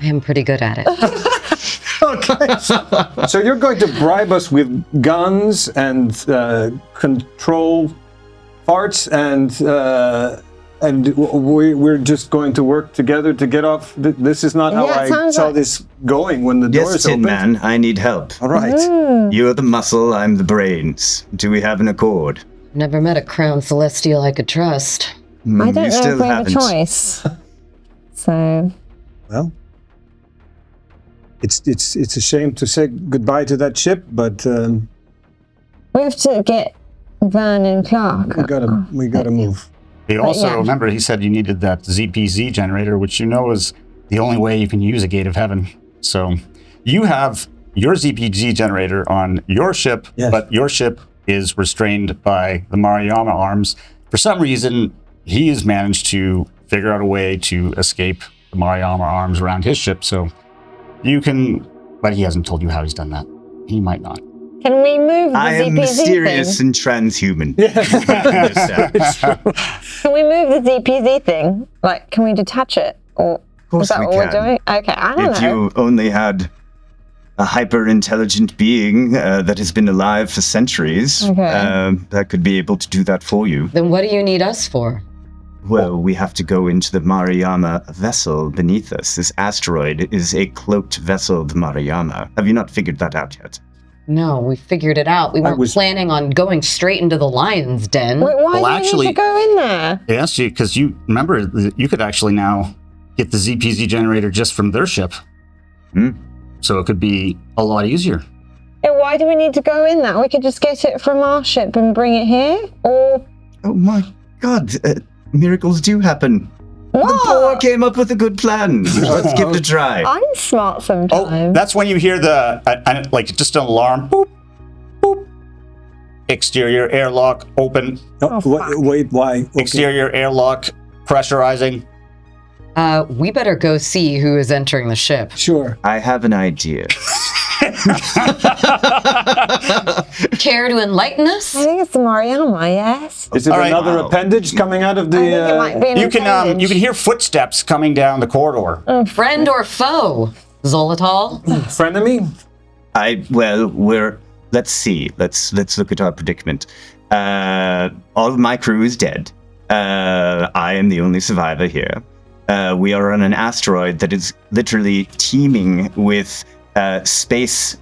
I am pretty good at it. Okay. So you're going to bribe us with guns and control farts, and we're just going to work together to get off. This is not how I saw this going when the doors opened. Yes, Tin Man, I need help. All right. You're the muscle, I'm the brains. Do we have an accord? Never met a crown celestial I could trust. I don't know if we have a choice. So. Well. It's a shame to say goodbye to that ship, but we have to get Vern and Clark. We gotta move. He also, remember, he said you needed that ZPZ generator, which you know is the only way you can use a Gate of Heaven. So you have your ZPZ generator on your ship, but your ship is restrained by the Mariyama arms. For some reason, he has managed to figure out a way to escape the Mariyama arms around his ship, so you can, but he hasn't told you how he's done that. He might not. Can we move the I am ZPZ mysterious thing? and transhuman. Can we move the ZPZ thing? Like, can we detach it? Or is that what we're doing? Okay, I don't know. If you only had a hyper-intelligent being that has been alive for centuries, that could be able to do that for you. Then what do you need us for? Well, we have to go into the Mariyama vessel beneath us. This asteroid is a cloaked vessel of the Mariyama. Have you not figured that out yet? No, we figured it out. We weren't planning on going straight into the lion's den. Wait, why do you need to go in there? I asked you because you remember you could actually now get the ZPZ generator just from their ship. So it could be a lot easier. Yeah, why do we need to go in there? We could just get it from our ship and bring it here? Or... Oh my god, miracles do happen. What? The boy came up with a good plan. Let's give it a try. I'm smart sometimes. Oh, that's when you hear the, like, just an alarm. Boop, boop. Exterior airlock open. Wait, why? Okay. Exterior airlock pressurizing. We better go see who is entering the ship. Sure. I have an idea. Care to enlighten us? I think it's the Mariyama, yes? Is it another appendage coming out of the... I think it might be an appendage. You can hear footsteps coming down the corridor. Friend or foe? Xolotol? Frenemy? Let's see. Let's look at our predicament. All of my crew is dead. I am the only survivor here. We are on an asteroid that is literally teeming with space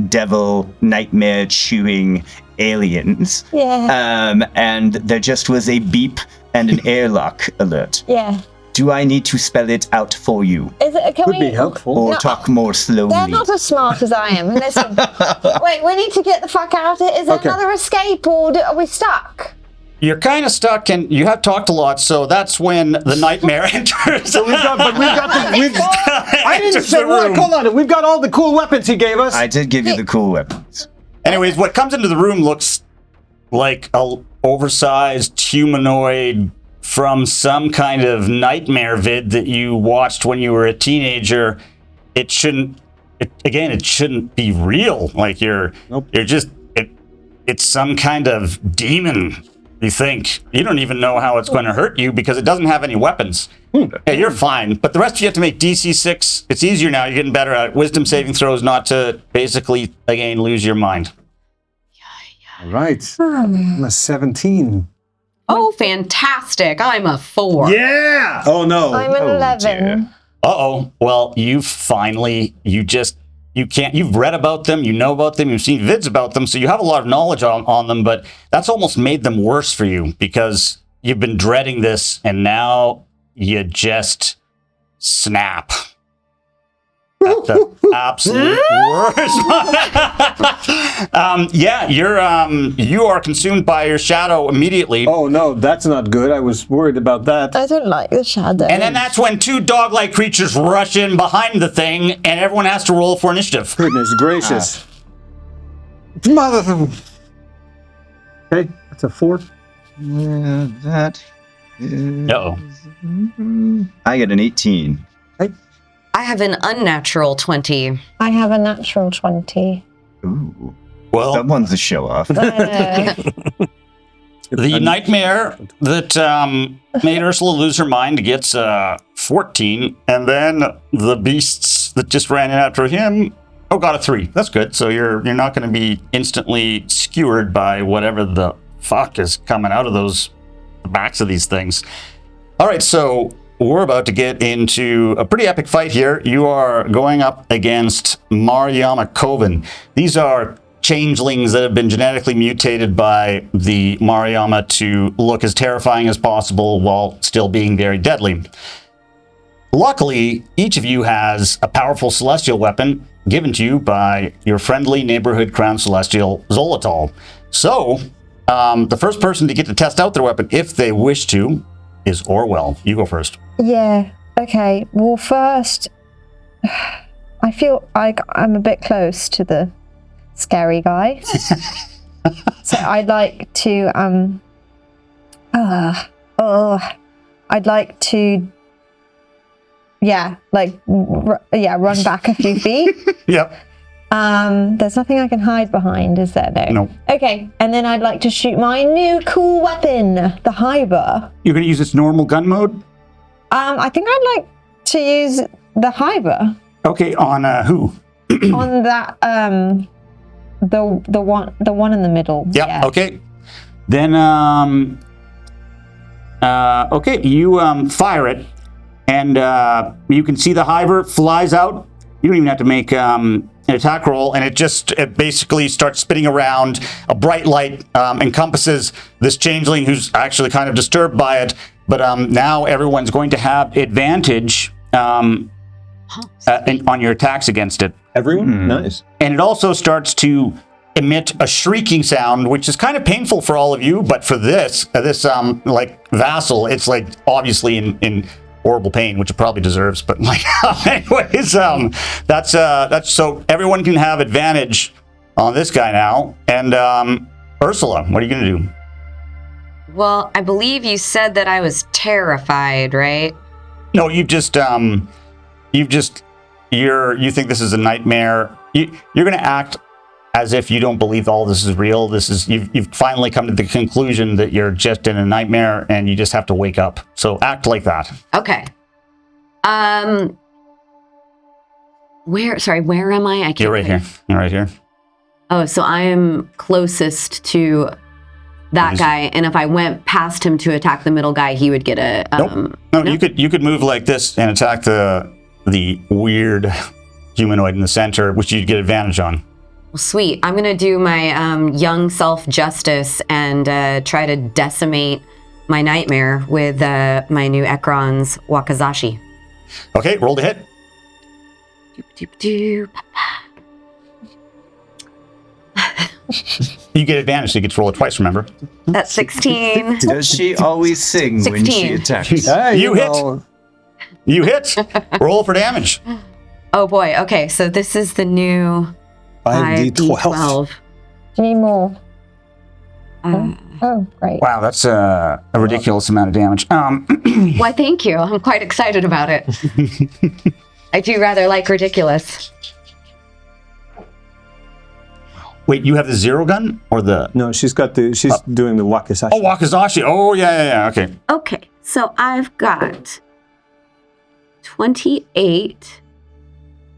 devil nightmare chewing aliens. Yeah. And there just was a beep and an airlock alert. Yeah. Do I need to spell it out for you? Could be helpful. Or talk more slowly? They're not as smart as I am. Listen, wait, we need to get the fuck out of it. Is there another escape or are we stuck? you're kind of stuck, and you have talked a lot, so that's when the nightmare enters. So I didn't say what. Hold on, we've got all the cool weapons he gave us. I did give you the cool weapons. Anyways, what comes into the room looks like a oversized humanoid from some kind of nightmare vid that you watched when you were a teenager. It shouldn't be real. Like you're just it's some kind of demon. You think you don't even know how it's going to hurt you because it doesn't have any weapons. Hey, you're fine, but the rest of you have to make DC 6. It's easier now. You're getting better at wisdom saving throws, not to basically again lose your mind. All right, I'm a 17. Oh, fantastic! I'm a 4. Yeah. Oh no. I'm an 11. Uh-oh. Well, you've read about them, you know about them, you've seen vids about them, so you have a lot of knowledge on them, but that's almost made them worse for you because you've been dreading this and now you just snap. At the absolute worst. You are consumed by your shadow immediately. Oh no, that's not good. I was worried about that. I don't like the shadow. And then that's when 2 dog-like creatures rush in behind the thing, and everyone has to roll for initiative. Goodness gracious. Mother. Okay, that's a 4. That is... Uh-oh. I get an 18. I have an unnatural 20. I have a natural 20. Ooh. Well, that one's a show off. the nightmare that made Ursula lose her mind gets 14, and then the beasts that just ran in after him got a 3. That's good. So you're not going to be instantly skewered by whatever the fuck is coming out of the backs of these things. All right, so we're about to get into a pretty epic fight here. You are going up against Yama Coven. These are changelings that have been genetically mutated by the Yama to look as terrifying as possible while still being very deadly. Luckily, each of you has a powerful celestial weapon given to you by your friendly neighborhood crown celestial, Xolotol. So, the first person to get to test out their weapon, if they wish to, is Orwell. You go first. Yeah, okay. Well, first, I feel like I'm a bit close to the scary guy. So I'd like to, I'd like to, run back a few feet. Yep. There's nothing I can hide behind, is there? No. Okay, and then I'd like to shoot my new cool weapon, the Hyber. You're going to use its normal gun mode? I think I'd like to use the Hyber. Okay, on who? On that, the one in the middle. Yep, yeah. Okay. Then, okay, you fire it, and you can see the Hyber flies out. You don't even have to make an attack roll, and it basically starts spinning around. A bright light encompasses this changeling who's actually kind of disturbed by it, but now everyone's going to have advantage on your attacks against it. Everyone? Nice. And it also starts to emit a shrieking sound, which is kind of painful for all of you, but for this like vassal, it's like obviously in horrible pain, which it probably deserves, but like anyways, that's so everyone can have advantage on this guy now. And Ursula, what are you gonna do? Well, I believe you said that I was terrified, right? No, you think this is a nightmare. You're gonna act as if you don't believe all this is real. You've finally come to the conclusion that you're just in a nightmare and you just have to wake up. So act like that. Okay. Where am I? You're right here. You're right here. Oh, so I am closest to that guy, and if I went past him to attack the middle guy, he would get a nope. No, you could move like this and attack the weird humanoid in the center, which you'd get advantage on. Well, sweet. I'm going to do my young self justice and try to decimate my nightmare with my new Ekron's Wakazashi. Okay, roll to hit. You get advantage, so you get to roll it twice, remember? That's 16. Does she always sing when she 16. attacks? Hey, You hit. know. You hit. Roll for damage. Oh boy. Okay, so this is the new 5d12. Do you need more? Uh, Oh, great. Wow, that's a ridiculous amount of damage. why, thank you. I'm quite excited about it. I do rather like ridiculous. Wait, you have the zero gun or the? No, she's doing the wakizashi. Oh, Wakizashi. Oh, yeah. Okay. Okay, so I've got 28,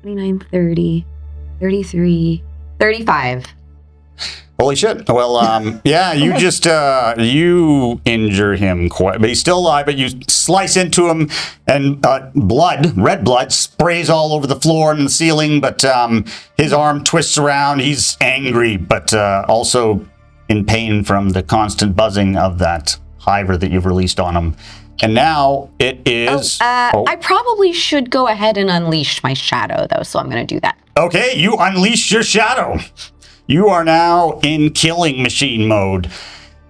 29, 30, 33, 35. Holy shit. Well, yeah, you just, you injure him quite, but he's still alive, but you slice into him and red blood sprays all over the floor and the ceiling, but his arm twists around. He's angry, but also in pain from the constant buzzing of that hiver that you've released on him. And now it is... I probably should go ahead and unleash my shadow, though, so I'm going to do that. Okay, you unleash your shadow. You are now in killing machine mode.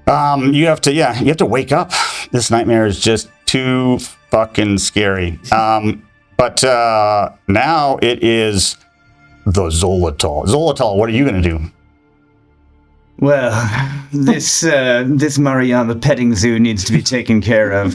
You have to wake up. This nightmare is just too fucking scary. But now it is the Xolotol. Xolotol, what are you going to do? Well, this Mariana petting zoo needs to be taken care of.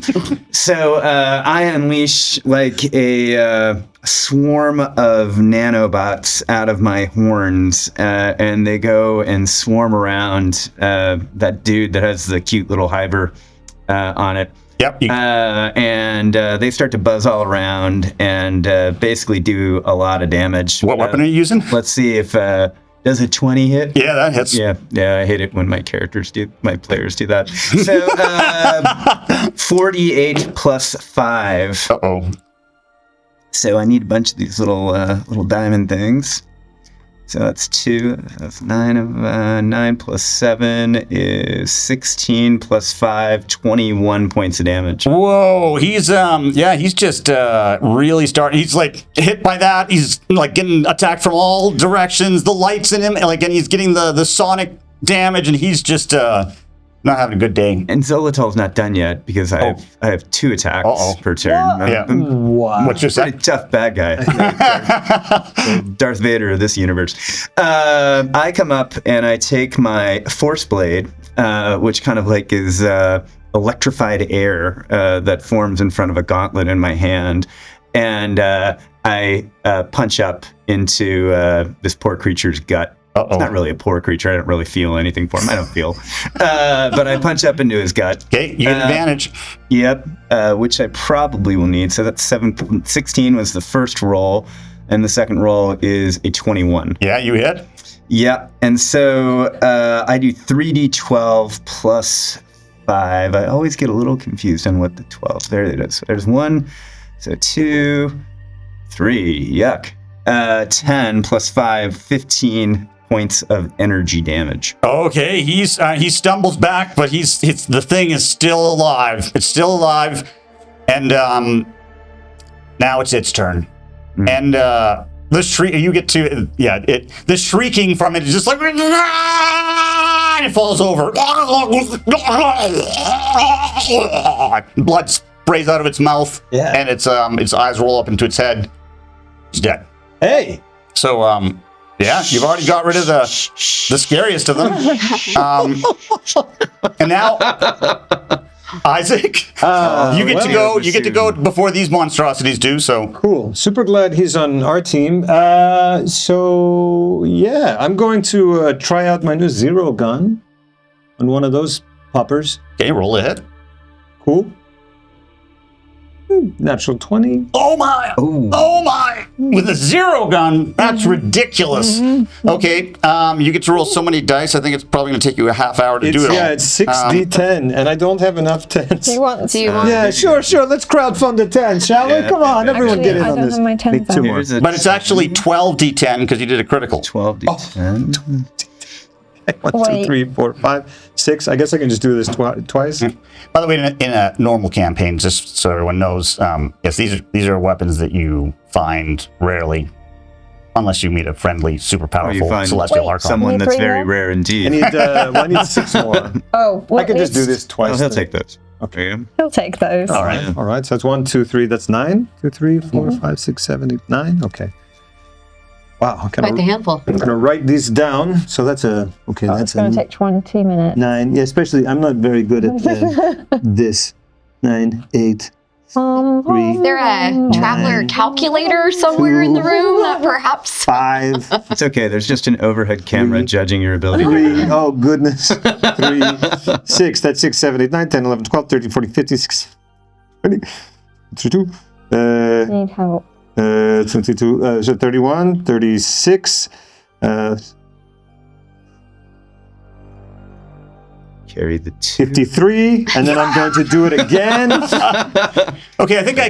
So I unleash like a swarm of nanobots out of my horns, and they go and swarm around that dude that has the cute little hiver on it. Yep. And they start to buzz all around and basically do a lot of damage. What weapon are you using? Let's see if... does a 20 hit? Yeah, that hits. Yeah, I hate it when my players do that. So 48 plus 5. Uh-oh. So I need a bunch of these little diamond things. So that's 2. That's 9 of 9 plus 7 is 16 plus 5, 21 points of damage. Whoa, he's just really starting. He's like hit by that. He's like getting attacked from all directions. The lights in him, and he's getting the sonic damage, and he's just not having a good day. And Xolotol's not done yet because I have 2 attacks per turn. Yeah. Wow. What's your Pretty tough bad guy. Darth Vader of this universe. I come up and I take my Force Blade, which kind of like is electrified air that forms in front of a gauntlet in my hand, and I punch up into this poor creature's gut. It's not really a poor creature. I don't really feel anything for him. I don't feel. But I punch up into his gut. Okay, you get advantage. Yep, which I probably will need. So that's 16 was the first roll, and the second roll is a 21. Yeah, you hit. Yep, and so I do 3d12 plus 5. I always get a little confused on what the 12. There it is. So there's 1, so 2, 3. Yuck. 10 plus 5, 15 points of energy damage. Okay, he stumbles back, but the thing is still alive. It's still alive, and now it's its turn. And the shriek you get to the shrieking from it is just like it falls over. Blood sprays out of its mouth, and its eyes roll up into its head. It's dead. Hey. So you've already got rid of the scariest of them. And now, Isaac, you get to go before these monstrosities do. So cool. Super glad he's on our team. So yeah, I'm going to try out my new zero gun on one of those poppers. Okay, roll a hit. Cool. Natural 20. Oh my! Ooh. Oh my! With a zero gun, that's ridiculous. Okay, you get to roll so many dice. I think it's probably going to take you a half hour to do it all. Yeah, it's 6d10, and I don't have enough 10s. Do you want? Yeah, sure. Let's crowdfund a 10, shall we? Come on, everyone get in on this. I don't have my 10s. Two more. But it's actually 12d10 because you did a critical. 12d10. 1, 2, 3, 4, 5, 6. I guess I can just do this twice. By the way, in a normal campaign, just so everyone knows, yes, these are weapons that you find rarely. unless you meet a friendly, super Or you powerful find celestial archon. someone Need that's three very more? rare I indeed. need, I need 6 more. Oh, I could just do this Oh, twice. he'll then. take those. Okay. He'll take those. All right. Yeah. All right. So that's 1, 2, 3. That's 9. 2, 3, 4, 5, 6, 7, 8, 9. Okay. Wow. I'm Quite the handful. gonna write these down. So that's a okay. Oh, That's it's going to a take 20 minutes. 9. Yeah. Especially I'm not very good at this. 9, 8. Is there a traveler calculator somewhere in the room that perhaps? 5. It's okay. There's just an overhead camera judging your ability. 3. Oh goodness. 3, 6. That's 6, 7, 8, 9, 10, 11, 12, 13, 14, 15, 16, 20, 22. Need help. 22. So 31, 36. Carry the 2. 53, and then I'm going to do it again. Okay, I think I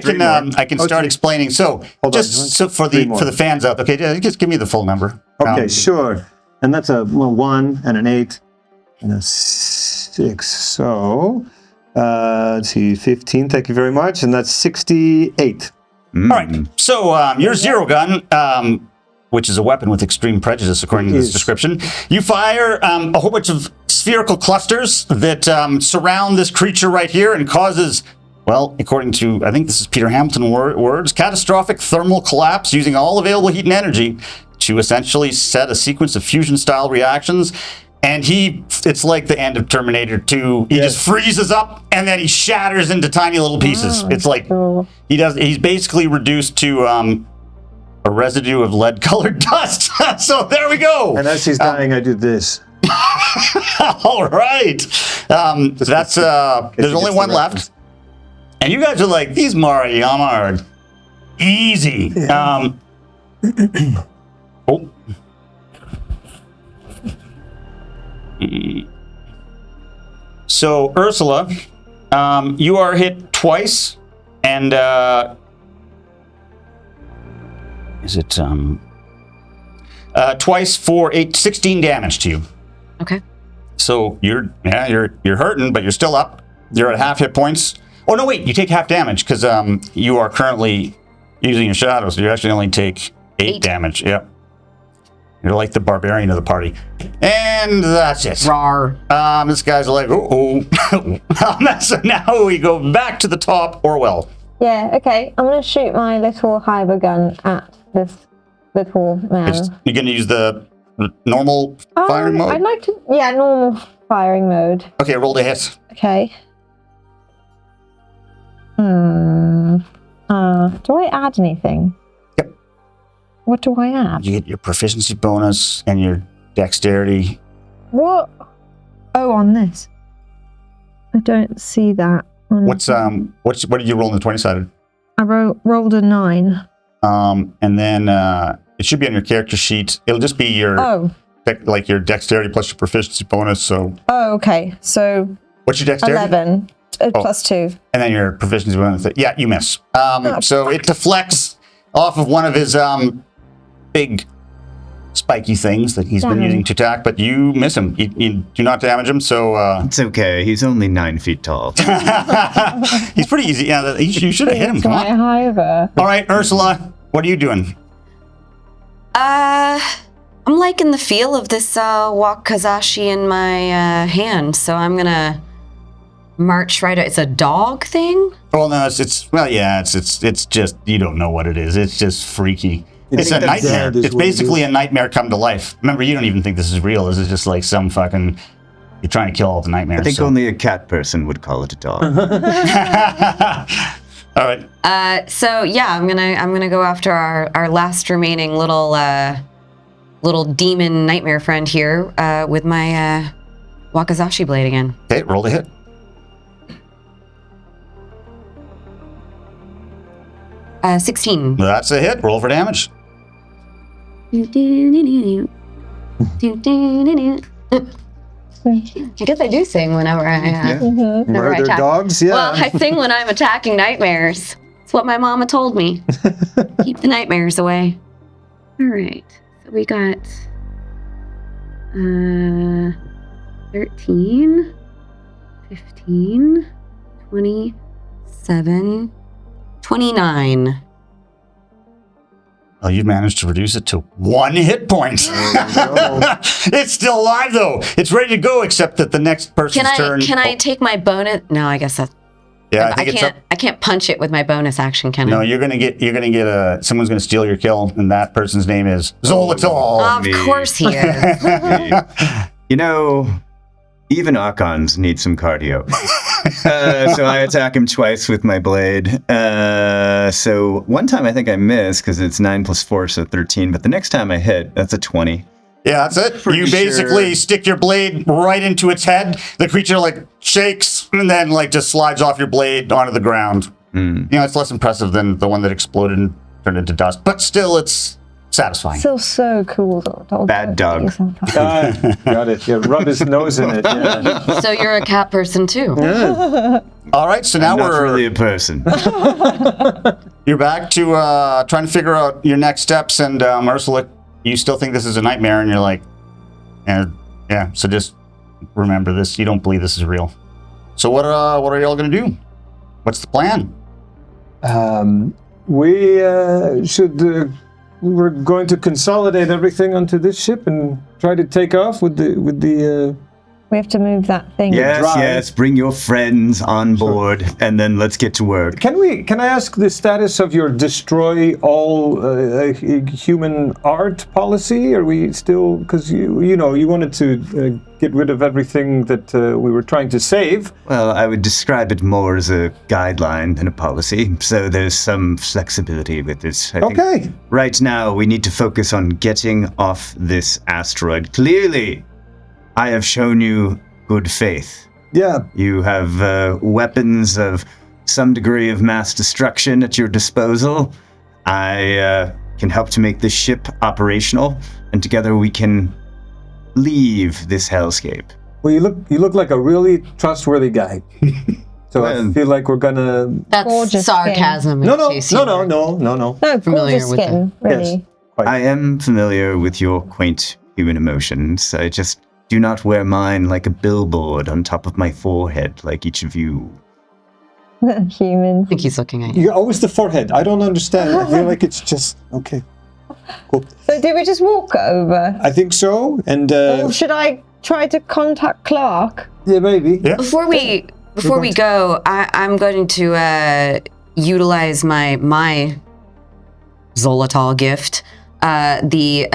can start explaining. So Hold on, so for three the more. for the fans out, okay, just give me the full number. Okay, sure. And that's a 1 and an 8 and a 6. So let's see, 15. Thank you very much, and that's 68. All right. So your zero gun, which is a weapon with extreme prejudice, according to this description, you fire a whole bunch of spherical clusters that surround this creature right here and causes, well, according to, I think this is Peter Hamilton words, catastrophic thermal collapse using all available heat and energy to essentially set a sequence of fusion-style reactions. And it's like the end of Terminator 2. He just freezes up and then he shatters into tiny little pieces. It's like he's basically reduced to a residue of lead-colored dust. So there we go. And as he's dying, I do this. All right. That's there's only one left. And you guys are like, these Yama are easy. Yeah. Oh. So Ursula, you are hit twice, and is it twice for 16 damage to you. Okay. So you're hurting, but you're still up. You're at half hit points. Oh no, wait, you take half damage because you are currently using your shadow, so you actually only take 8 damage. Yep. You're like the barbarian of the party. And that's it. Rawr. This guy's like, so now we go back to the top, Orwell. Yeah, okay. I'm going to shoot my little hyper gun at this little man. You're going to use the normal firing mode? I'd like to, normal firing mode. Okay, roll to hit. Okay. Do I add anything? Yep. What do I add? You get your proficiency bonus and your dexterity. What? Oh, on this. I don't see that. What did you roll in the 20-sided? I rolled a 9. And then it should be on your character sheet. It'll just be your your dexterity plus your proficiency bonus. So. Oh, okay. So. What's your dexterity? 11 plus 2. And then your proficiency bonus. Yeah, you miss. So it deflects off of one of his big spiky things that he's been using to attack, but you miss him. You do not damage him, so... It's okay. He's only 9 feet tall. He's pretty easy. Yeah, you should have hit him. Come on. All right, Ursula, what are you doing? I'm liking the feel of this wakizashi in my hand, so I'm gonna march right out. It's a dog thing? Well, no, it's just, you don't know what it is. It's just freaky. It's a nightmare. It's basically a nightmare come to life. Remember, you don't even think this is real. This is just like some fucking... You're trying to kill all the nightmares. I think only a cat person would call it a dog. All right. So yeah, I'm gonna go after our last remaining little demon nightmare friend here with my wakizashi blade again. Okay, roll to hit. Uh, 16. That's a hit. Roll for damage. I guess I do sing whenever I Murder dogs, yeah. Well, I sing when I'm attacking nightmares. It's what my mama told me. Keep the nightmares away. All right. So we got 13, 15, 27, 29. Oh, you managed to reduce it to 1 hit point. It's still alive though. It's ready to go, except that the next person's turn. Can I take my bonus? No, I guess that's. Yeah, I can't punch it with my bonus action, can I? No, you're gonna get someone's gonna steal your kill, and that person's name is Xolotol. Of course he is. You know, even Archons need some cardio. So I attack him twice with my blade. So one time I think I missed because it's 9 + 4, so 13. But the next time I hit, that's a 20. Yeah, that's it. Pretty You basically sure. stick your blade right into its head. The creature like shakes and then like just slides off your blade onto the ground. You know, it's less impressive than the one that exploded and turned into dust, but still, it's satisfying. Still so cool. Bad dog. Got it. Yeah, rub his nose in it. Yeah. So you're a cat person too. All right, so now I'm not we're really a person. you're back to trying to figure out your next steps, and Ursula, you still think this is a nightmare, and you're like, yeah. So just remember this. You don't believe this is real. So what are y'all gonna do? What's the plan? We should. We're going to consolidate everything onto this ship and try to take off with the. We have to move that thing. Yes. Bring your friends on board, and then let's get to work. Can I ask the status of your destroy all human art policy? Are we still, because you wanted to get rid of everything that we were trying to save? Well, I would describe it more as a guideline than a policy, so there's some flexibility with this. I think right now we need to focus on getting off this asteroid. Clearly, I have shown you good faith. Yeah. You have weapons of some degree of mass destruction at your disposal. I can help to make this ship operational, and together we can leave this hellscape. Well, you look like a really trustworthy guy. So I feel like we're gonna. That's Gorgeous sarcasm. No. No, Familiar gorgeous with skin, really. Yes. I am familiar with your quaint human emotions. I just do not wear mine like a billboard on top of my forehead like each of you. Human. I think he's looking at you. You're always the forehead. I don't understand. I feel like it's just okay. Cool. So do we just walk over? I think so. And Or should I try to contact Clark? yeah, maybe. Yeah. Before we go, I'm going to utilize my Xolotol gift, the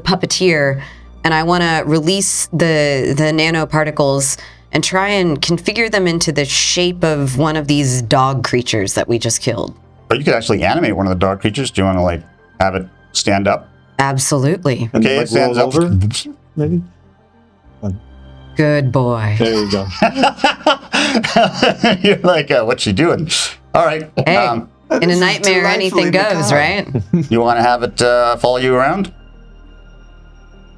puppeteer, and I want to release the nanoparticles and try and configure them into the shape of one of these dog creatures that we just killed. But you could actually animate one of the dog creatures. Do you want to like have it stand up? Absolutely. Okay, like it stands roll up. over, maybe. Good boy. There you go. You're like, what's she doing? All right. Hey, in a nightmare, anything goes, right? You want to have it follow you around?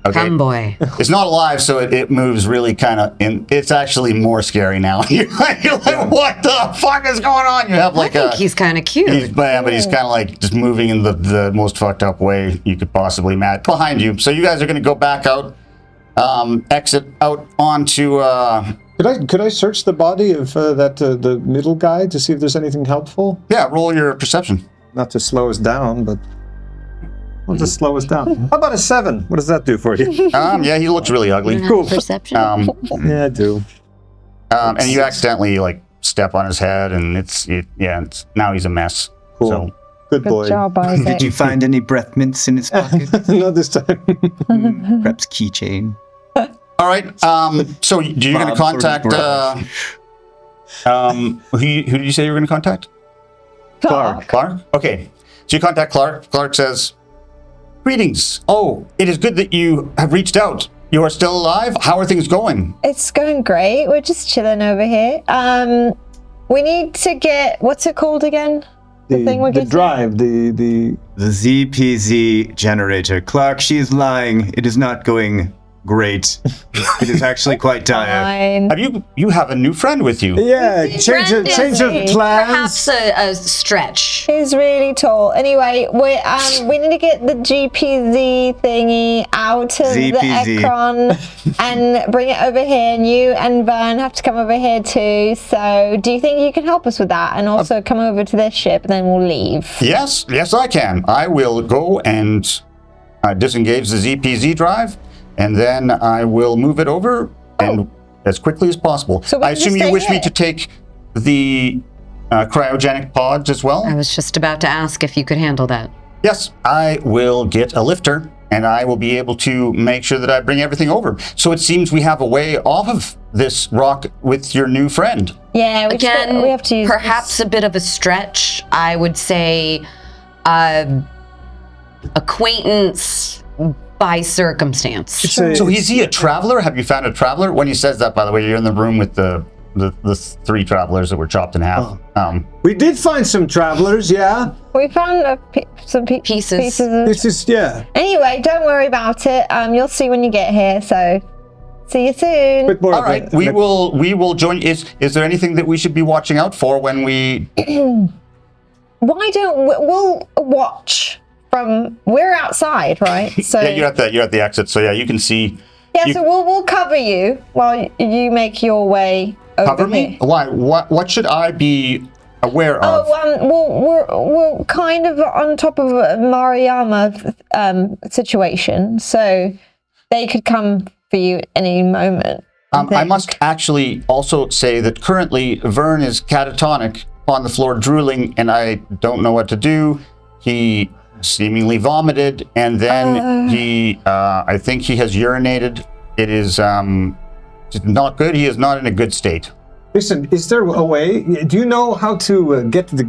Okay. Come, boy. It's not alive, so it moves really kind of. It's actually more scary now. You're like, what the fuck is going on? You have like I think he's kind of cute. but he's kind of like just moving in the most fucked up way you could possibly imagine. Behind you, so you guys are going to go back out, exit out onto. Could I search the body of the middle guy to see if there's anything helpful? Yeah, roll your perception. Not to slow us down, but we'll just slow us down. How about a 7? What does that do for you? Yeah, he looks really ugly. Cool. Perception. Yeah, I do. And you accidentally like step on his head, and it's now he's a mess. Cool. So Good boy. Good job, Isaac. Did you find any breath mints in his pocket? Not this time. Perhaps keychain? all right. So you're going to contact. Who did you say you were going to contact? Clark. Clark? Okay. So you contact Clark. Clark says, "Greetings. Oh, it is good that you have reached out. You are still alive? How are things going?" It's going great. We're just chilling over here. We need to get, what's it called again? The thing we're the getting? drive, the The ZPZ generator. Clark, she's lying. It is not going great. It is actually quite dire. Fine. Have you have a new friend with you? Yeah, change of plans. Perhaps a stretch. He's really tall. Anyway, we need to get the GPZ thingy out of the ZPZ. Ekron and bring it over here. And you and Vern have to come over here too. So, do you think you can help us with that? And also come over to this ship, and then we'll leave. Yes, I can. I will go and disengage the ZPZ drive, and then I will move it over and as quickly as possible. So we I can assume just you stay wish me here. to take the cryogenic pods as well? I was just about to ask if you could handle that. Yes, I will get a lifter, and I will be able to make sure that I bring everything over. So it seems we have a way off of this rock with your new friend. Yeah, Again, we have to use perhaps a bit of a stretch. I would say acquaintance by circumstance. So is he a traveler? Have you found a traveler? When he says that, by the way, you're in the room with the three travelers that were chopped in half. We did find some travelers, yeah. We found some pieces. This is, yeah. Anyway, don't worry about it. You'll see when you get here. So, see you soon. All right, we will join. Is there anything that we should be watching out for when we? Why don't we'll watch from? We're outside, right? So yeah, you're at the exit. So yeah, you can see. Yeah, so we'll cover you while you make your way over Cover me? here. Why? What should I be aware of? We're kind of on top of a Mariama situation, so they could come for you at any moment. I must actually also say that currently Vern is catatonic on the floor, drooling, and I don't know what to do. He seemingly vomited, and then I think he has urinated. It is not good. He is not in a good state. Listen, is there a way? Do you know how to get the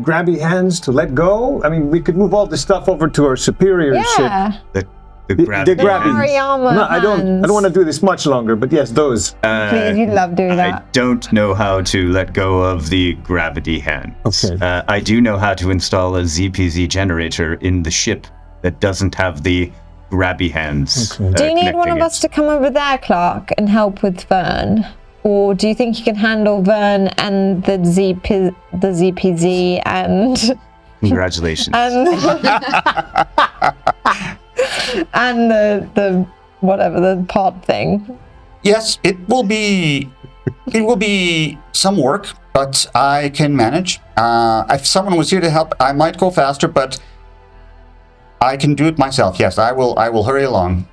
grabby hands to let go? I mean, we could move all this stuff over to our superior ship. The grabby. The grabby. Mariama No, I don't want to do this much longer, but yes, those. Please, you'd love doing I that. don't know how to let go of the gravity hands. Okay. I do know how to install a ZPZ generator in the ship that doesn't have the grabby hands. Okay. Do you need one connecting of it. us to come over there, Clark, and help with Vern? Or do you think you can handle Vern and the ZPZ and Congratulations. and the whatever the pod thing? Yes, it will be some work, but I can manage. If someone was here to help, I might go faster, but I can do it myself. Yes, I will hurry along.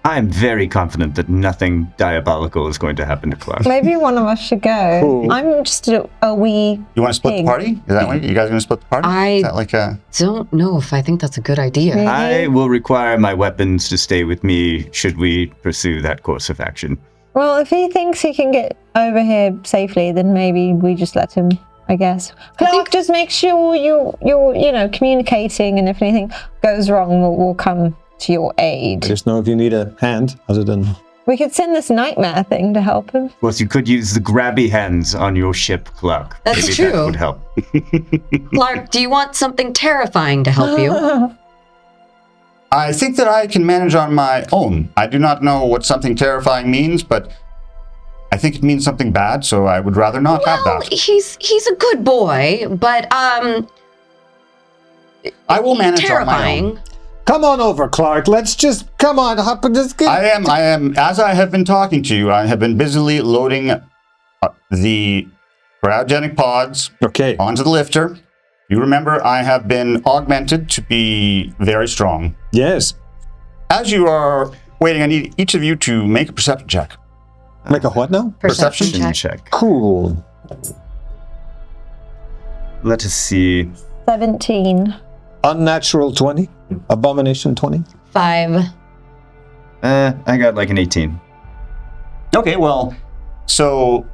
I'm very confident that nothing diabolical is going to happen to Clark. Maybe one of us should go. Cool. I'm just a wee. You want to split pig. the party? Is that what you guys going to split the party? Is that like a? Don't know if I think that's a good idea. I will require my weapons to stay with me should we pursue that course of action. Well, if he thinks he can get over here safely, then maybe we just let him. I guess. Clark, just make sure you're communicating, and if anything goes wrong, we'll come to your aid. I just know if you need a hand, other than. We could send this nightmare thing to help him. Well, you could use the grabby hands on your ship, Clark. That's Maybe true. That would help. Clark, do you want something terrifying to help you? I think that I can manage on my own. I do not know what something terrifying means, but I think it means something bad, so I would rather not have Well, that. he's a good boy, but I will manage on my terrifying. own. Come on over, Clark. Let's just come on, hop and just get. I am. As I have been talking to you, I have been busily loading the cryogenic pods onto the lifter. You remember, I have been augmented to be very strong. Yes. As you are waiting, I need each of you to make a perception check. Make a what now? Perception check. Cool. Let us see. 17. Unnatural 20. Abomination 20. 5. I got like an 18. Okay, well, so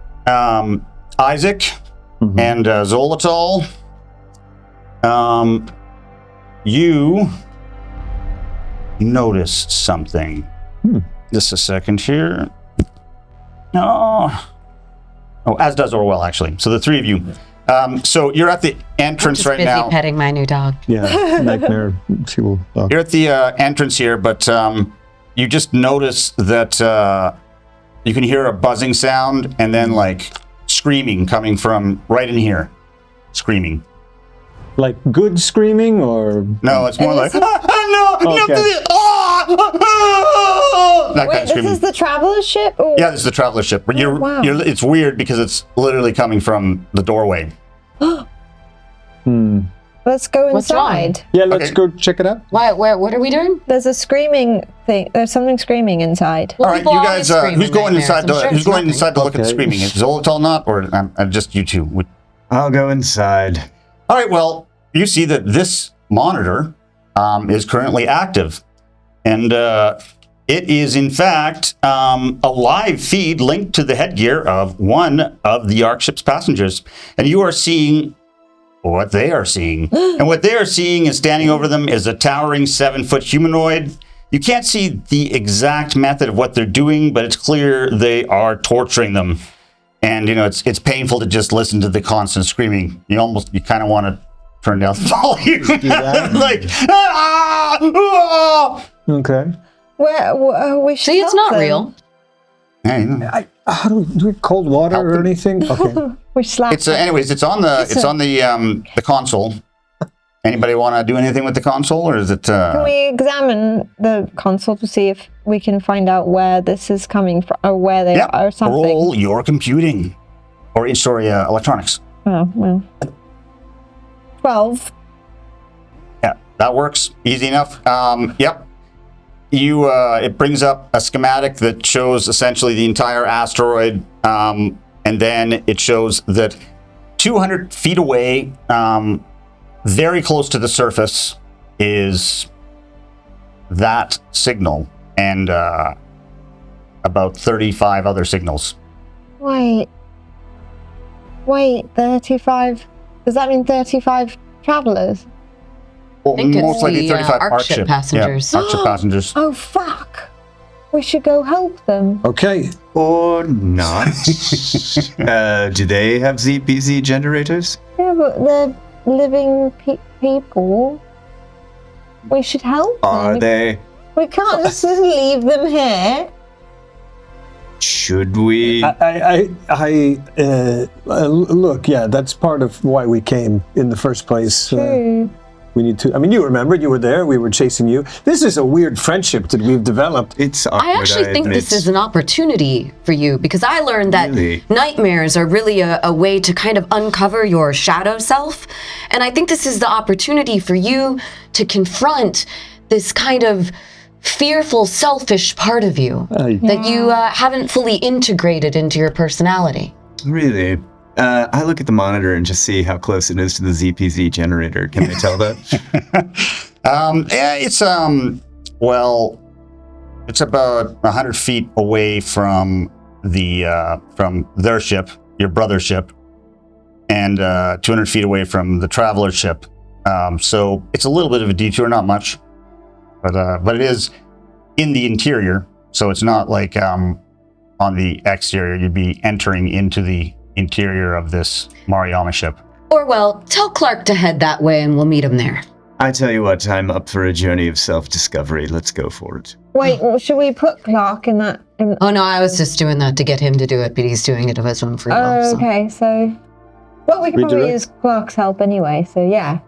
Isaac and Xolotol, you noticed something. Just a second here. Oh, as does Orwell, actually. So the three of you. So you're at the entrance Just right busy now. petting my new dog. Yeah, nightmare. She will. You're at the entrance here, but you just notice that you can hear a buzzing sound and then like screaming coming from right in here. Screaming. Like good screaming or? No, it's more like, no, Okay. that Wait, kind of this screaming. is the traveler ship? Or? Yeah, this is the traveler ship. But wow. it's weird because it's literally coming from the doorway. Let's go What's wrong? inside. Yeah, let's go check it out. What are we doing? There's a screaming thing. There's something screaming inside. All right, you guys, who's going inside? Who's going nothing. inside to look at the screaming? Is Xolotol not, or just you two? I'll go inside. All right. Well, you see that this monitor is currently active, and it is in fact a live feed linked to the headgear of one of the Ark ship's passengers, and you are seeing what they are seeing. And what they are seeing is standing over them is a towering 7-foot humanoid. You can't see the exact method of what they're doing, but it's clear they are torturing them. And you know, it's painful to just listen to the constant screaming. You kind of want to turn down the volume. Like, Okay. We should See, it's help not them. real. hey, How do we cold water Help or them. anything? Okay. We slap it's anyways. It's on the console. Anybody want to do anything with the console, or is it? Can we examine the console to see if we can find out where this is coming from, or where they are, or something? Roll your computing, or sorry, electronics. Oh, well. 12. Yeah, that works. Easy enough. Yep. You. It brings up a schematic that shows essentially the entire asteroid, and then it shows that 200 feet away, very close to the surface, is that signal, and about 35 other signals. Wait, 35? Does that mean 35 travelers? Well, think it's most likely the, 35 Ark ship ship passengers. Yeah, Ark ship passengers. Oh, fuck. We should go help them. Okay. Or not. Do they have ZPZ generators? Yeah, but they're living people. We should help them. Are they? We can't just leave them here. Should we? Look, yeah, that's part of why we came in the first place. True. We need to. I mean, you remember, you were there. We were chasing you. This is a weird friendship that we've developed. It's awkward, I actually think admit. this is an opportunity for you because I learned that Really? nightmares are really a way to kind of uncover your shadow self. And I think this is the opportunity for you to confront this kind of fearful, selfish part of you that you haven't fully integrated into your personality. Really? I look at the monitor and just see how close it is to the ZPZ generator. Can I tell that? Yeah, it's well, it's about 100 feet away from their ship, your brother's ship, and 200 feet away from the traveler ship. So it's a little bit of a detour, not much, but it is in the interior. So it's not like on the exterior. You'd be entering into the interior of this Yama ship. Or, well, tell Clark to head that way and we'll meet him there. I tell you what, I'm up for a journey of self-discovery. Let's go for it. Wait, should we put Clark in that? Oh, no, I was just doing that to get him to do it, but he's doing it of his own free will. Oh, so. okay, so... Well, we can probably Redirect? use Clark's help anyway, so yeah.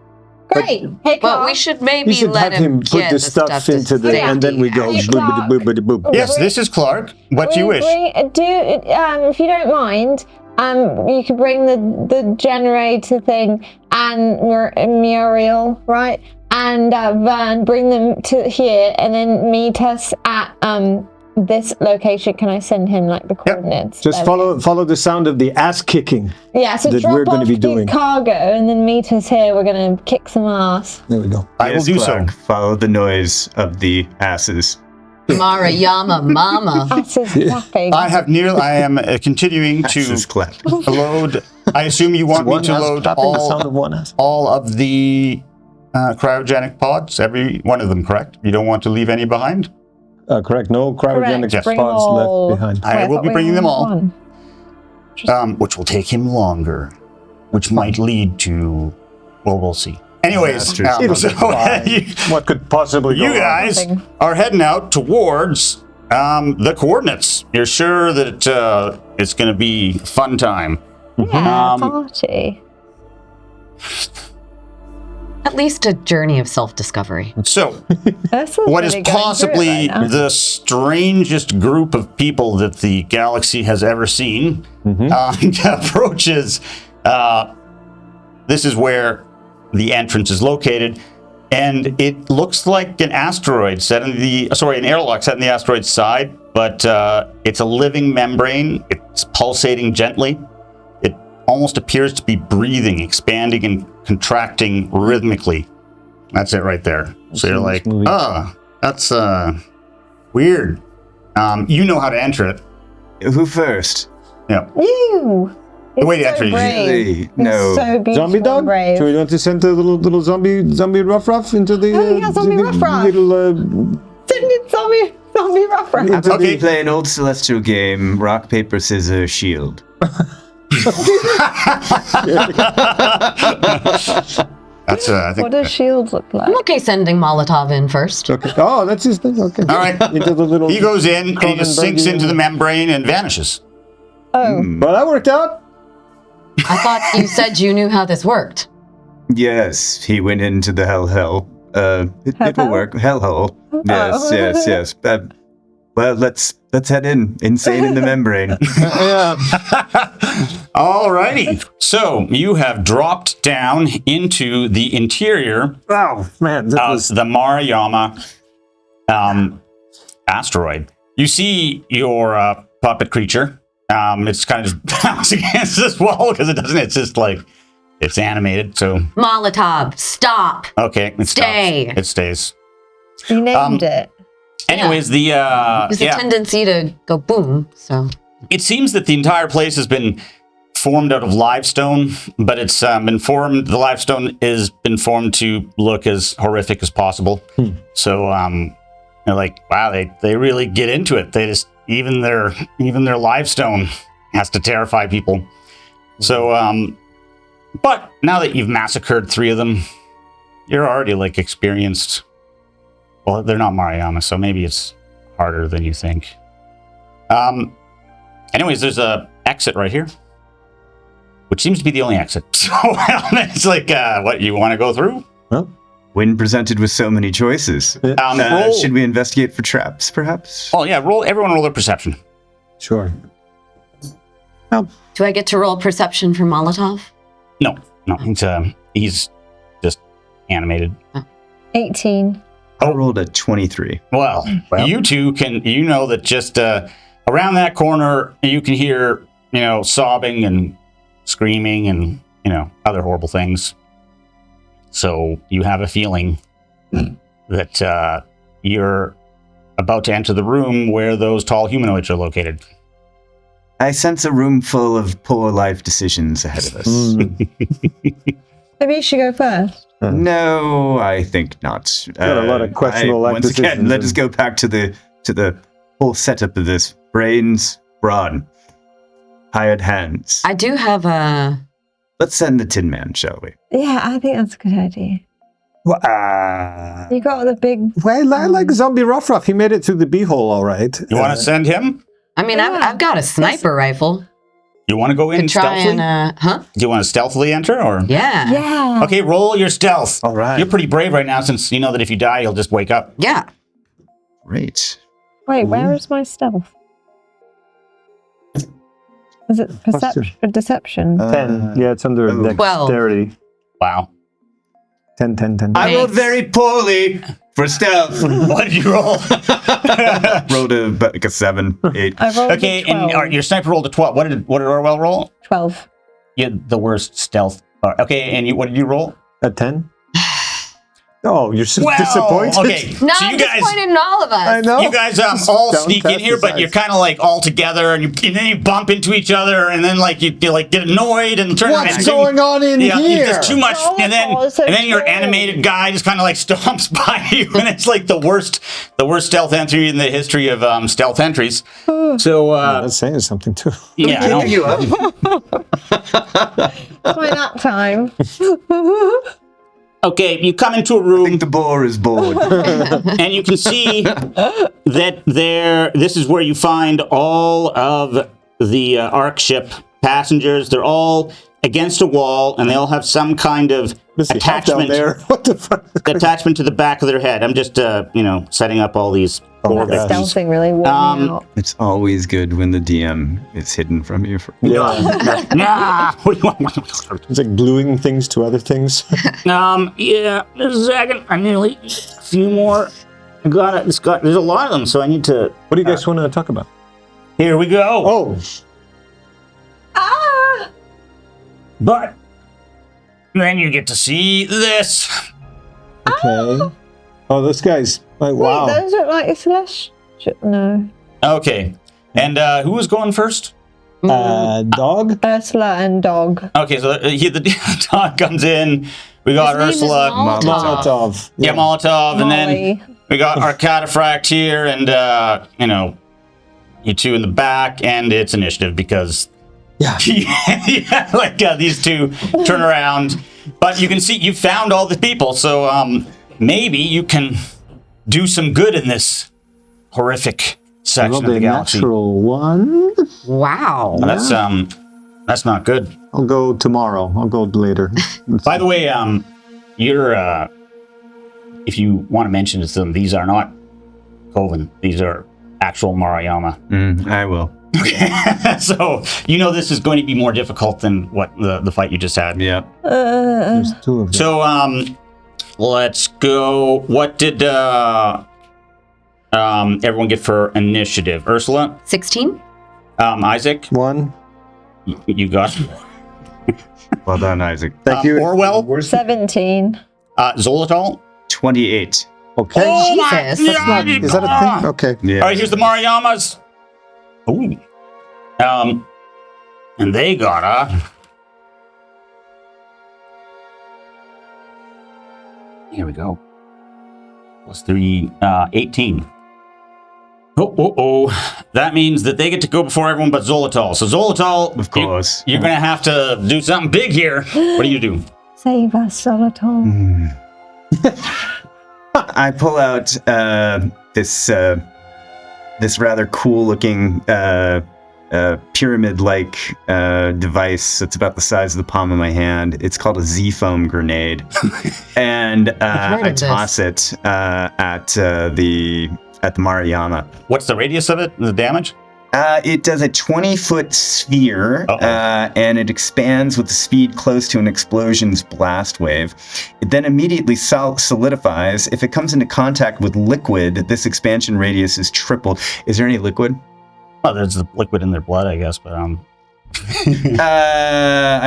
Great! Hey, Clark! But we should maybe You should let have him put get the stuff into the, and then we go Hey, Clark. boop. Yes, this is Clark. What do you wish? If you don't mind, you could bring the generator thing and Muriel, right? And Vern, bring them to here and then meet us at this location. Can I send him like the coordinates? Just follow the sound of the ass kicking. Yeah, so that drop we're going off to be the doing. cargo and then meet us here. We're going to kick some ass. There we go. I will do Clark, so. Follow the noise of the asses. Mara Yama Mama. Asses clapping. I am continuing to Asses clap. load. I assume you want me to load all of the cryogenic pods, every one of them, correct? You don't want to leave any behind? Correct. No cryogenic Correct. Bring pods all. left behind. I will thought be we bringing them only all. had one. Which will take him longer, which might lead to, well, we'll see. Anyways, What could possibly go you wrong? guys are heading out towards the coordinates. You're sure that it's going to be a fun time. Yeah, party. At least a journey of self-discovery. So, what is possibly the strangest group of people that the galaxy has ever seen approaches. This is where the entrance is located, and it looks like an asteroid set in an airlock set in the asteroid's side, but it's a living membrane. It's pulsating gently. It almost appears to be breathing, expanding and contracting rhythmically. That's it right there. So you're like, that's weird. You know how to enter it. Who first? Yeah. You. The way to so enter it Really? No. So beautiful Zombie dog? brave. Do we want to send a little zombie ruff into the zombie ruff-ruff. little Zombie rough How about we play an old celestial game, rock, paper, scissors, shield? That's I think. What does shields look like? I'm okay sending Molotov in first. Okay. Oh, that's his thing. Okay. All right. Into the little. He goes in and he just sinks Cronenbergian- into the membrane and vanishes. Oh. Well, that worked out. I thought you said you knew how this worked. Yes, he went into the hell. It will work. Hellhole. Yes. Well, let's head in. Insane in the membrane. Alrighty. So you have dropped down into the interior Oh man, that of was the Yama asteroid. You see your puppet creature. It's kind of just bouncing against this wall because it doesn't. It's just like it's animated. So Molotov, stop. okay, it Stay. stops. It stays. You named it. Anyways, There's a tendency to go boom, so. it seems that the entire place has been formed out of limestone, but it's been formed. The limestone has been formed to look as horrific as possible. So, they're like, wow, they really get into it. They just even their limestone has to terrify people. So, but now that you've massacred 3 of them, you're already like experienced. Well, they're not Mariyama, so maybe it's harder than you think. Anyways, there's a exit right here, which seems to be the only exit. So it's like, what, you want to go through? well. When presented with so many choices, Roll. should we investigate for traps, perhaps? Oh yeah, everyone roll their perception. Sure. Do I get to roll perception for Molotov? No, he's just animated. 18. I rolled a 23. Well, you two you know that just around that corner, you can hear, sobbing and screaming and, other horrible things. So you have a feeling that you're about to enter the room where those tall humanoids are located. I sense a room full of poor life decisions ahead of us. Maybe you should go first. No, I think not. Got a lot of questionable life once again, decisions let us go back to the whole setup of this. Brains, brawn, hired hands. I do have a... Let's send the Tin Man, shall we? Yeah, I think that's a good idea. Well, You got the big... well, I like Zombie Ruff. He made it through the beehole, all right. You want to send him? I mean, Yeah. I've got a sniper rifle. You want to go in Could try stealthily? and, huh? Do you want to stealthily enter, or? Yeah. Yeah. Okay, roll your stealth. All right. You're pretty brave right now, since you know that if you die, you'll just wake up. Yeah. Great. Wait, where is my stealth? Is it perception or deception? 10. Yeah, it's under 12. dexterity. Wow. 10. I rolled very poorly for stealth. What did you roll? Rolled a 7, 8. I rolled Okay, a 12. and your sniper rolled a 12. What did Orwell roll? 12. You had the worst stealth. Okay, and what did you roll? A 10? Oh, you're so Well, disappointed. okay. No, So I'm you guys, disappointed in all of us. I know. you guys all Don't sneak in here, but you're kind of like all together, and then you bump into each other, and then like you like get annoyed and turn around. What's going on in Yeah, here? there's too much, Oh, and then so your scary. animated guy just kind of like stomps by you, and it's like the worst stealth entry in the history of stealth entries. So That's saying something too. yeah, I know. you up. It's my nap time. Okay, you come into a I room. think the boar is bored. And you can see that this is where you find all of the Ark ship passengers. They're all against a wall, and they all have some kind of attachment there. What the fuck? attachment to the back of their head. I'm just, setting up all these orbits. Stealthing really wore me out. It's always good when the DM is hidden from you. Nah, what do you want? It's like gluing things to other things. Yeah, there's a second. I need a few more. I got it. There's a lot of them, so I need to. What do you guys want to talk about? Here we go. Oh, But then you get to see this. okay. Oh, this guy's like, wow. Wait, those look like a celestial. No. Okay. And who was going first? Dog? Ursula and Dog. Okay, so the dog comes in. We got His name is Ursula. Molotov. Molotov. Yeah, Molotov. And then Molly. we got our cataphract here, and, you two in the back, and it's initiative because. Yeah. These two turn around. But you can see you found all the people, so maybe you can do some good in this horrific section of the galaxy. Natural one. Wow. That's not good. I'll go tomorrow. I'll go later. By the way, you're if you want to mention to them, these are not Coven. These are actual Marayama. I will. So this is going to be more difficult than what the fight you just had. Yeah. There's two of them. So let's go. What did everyone get for initiative? Ursula? 16? Isaac? 1. You got Well done, Isaac. Thank you. Orwell? 17. Xolotol? 28. Okay. Oh my Jesus. That's not, is that a thing? Okay. Yeah. All right, here's the Mariyamas. Ooh. And they got a. Here we go. Plus 3, 18. Oh. That means that they get to go before everyone but Xolotol. So Xolotol, Of course. you're going to have to do something big here. What do you do? Save us, Xolotol. I pull out this rather cool-looking pyramid-like device that's about the size of the palm of my hand. It's called a Z-foam grenade, and I toss it at the Mariyama. What's the radius of it? The damage? It does a 20-foot sphere, and it expands with a speed close to an explosion's blast wave. It then immediately solidifies. If it comes into contact with liquid, this expansion radius is tripled. Is there any liquid? Oh, there's the liquid in their blood, I guess, but I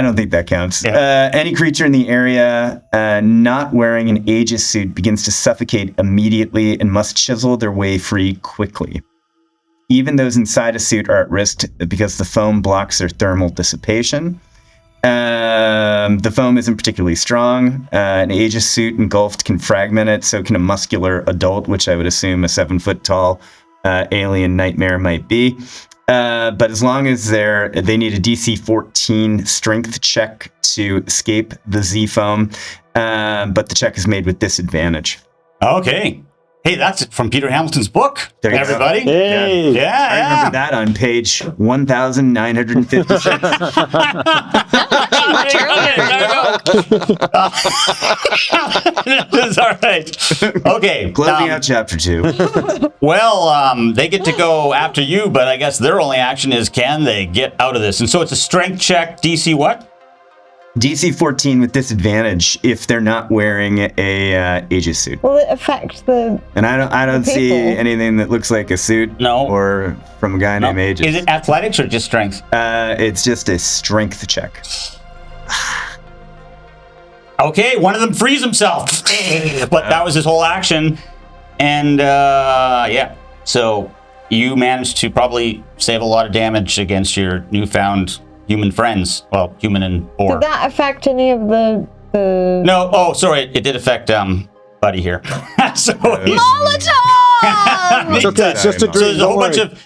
don't think that counts. Yeah. Any creature in the area not wearing an Aegis suit begins to suffocate immediately and must chisel their way free quickly. Even those inside a suit are at risk because the foam blocks their thermal dissipation. The foam isn't particularly strong. An Aegis suit engulfed can fragment it, so can a muscular adult, which I would assume a 7-foot-tall alien nightmare might be. But as long as they need a DC 14 strength check to escape the Z-foam, but the check is made with disadvantage. Okay. Hey, that's it from Peter Hamilton's book, there you everybody. Go. Hey. Yeah. I remember that on page 1956. That's all right. Okay. Closing out chapter 2. Well, they get to go after you, but I guess their only action is can they get out of this? And so it's a strength check, DC what? DC 14 with disadvantage if they're not wearing a Aegis suit. Will it affect the... And I don't see people? anything that looks like a suit. No. Or from a guy named Aegis. Is it athletics or just strength? It's just a strength check. Okay, one of them frees himself. But that was his whole action. And yeah, so you managed to probably save a lot of damage against your newfound human friends. Well, human and boar. Did that affect any of the... No, oh, sorry, it did affect Buddy here. So he's... Molotov! It's okay. It's just a So dream.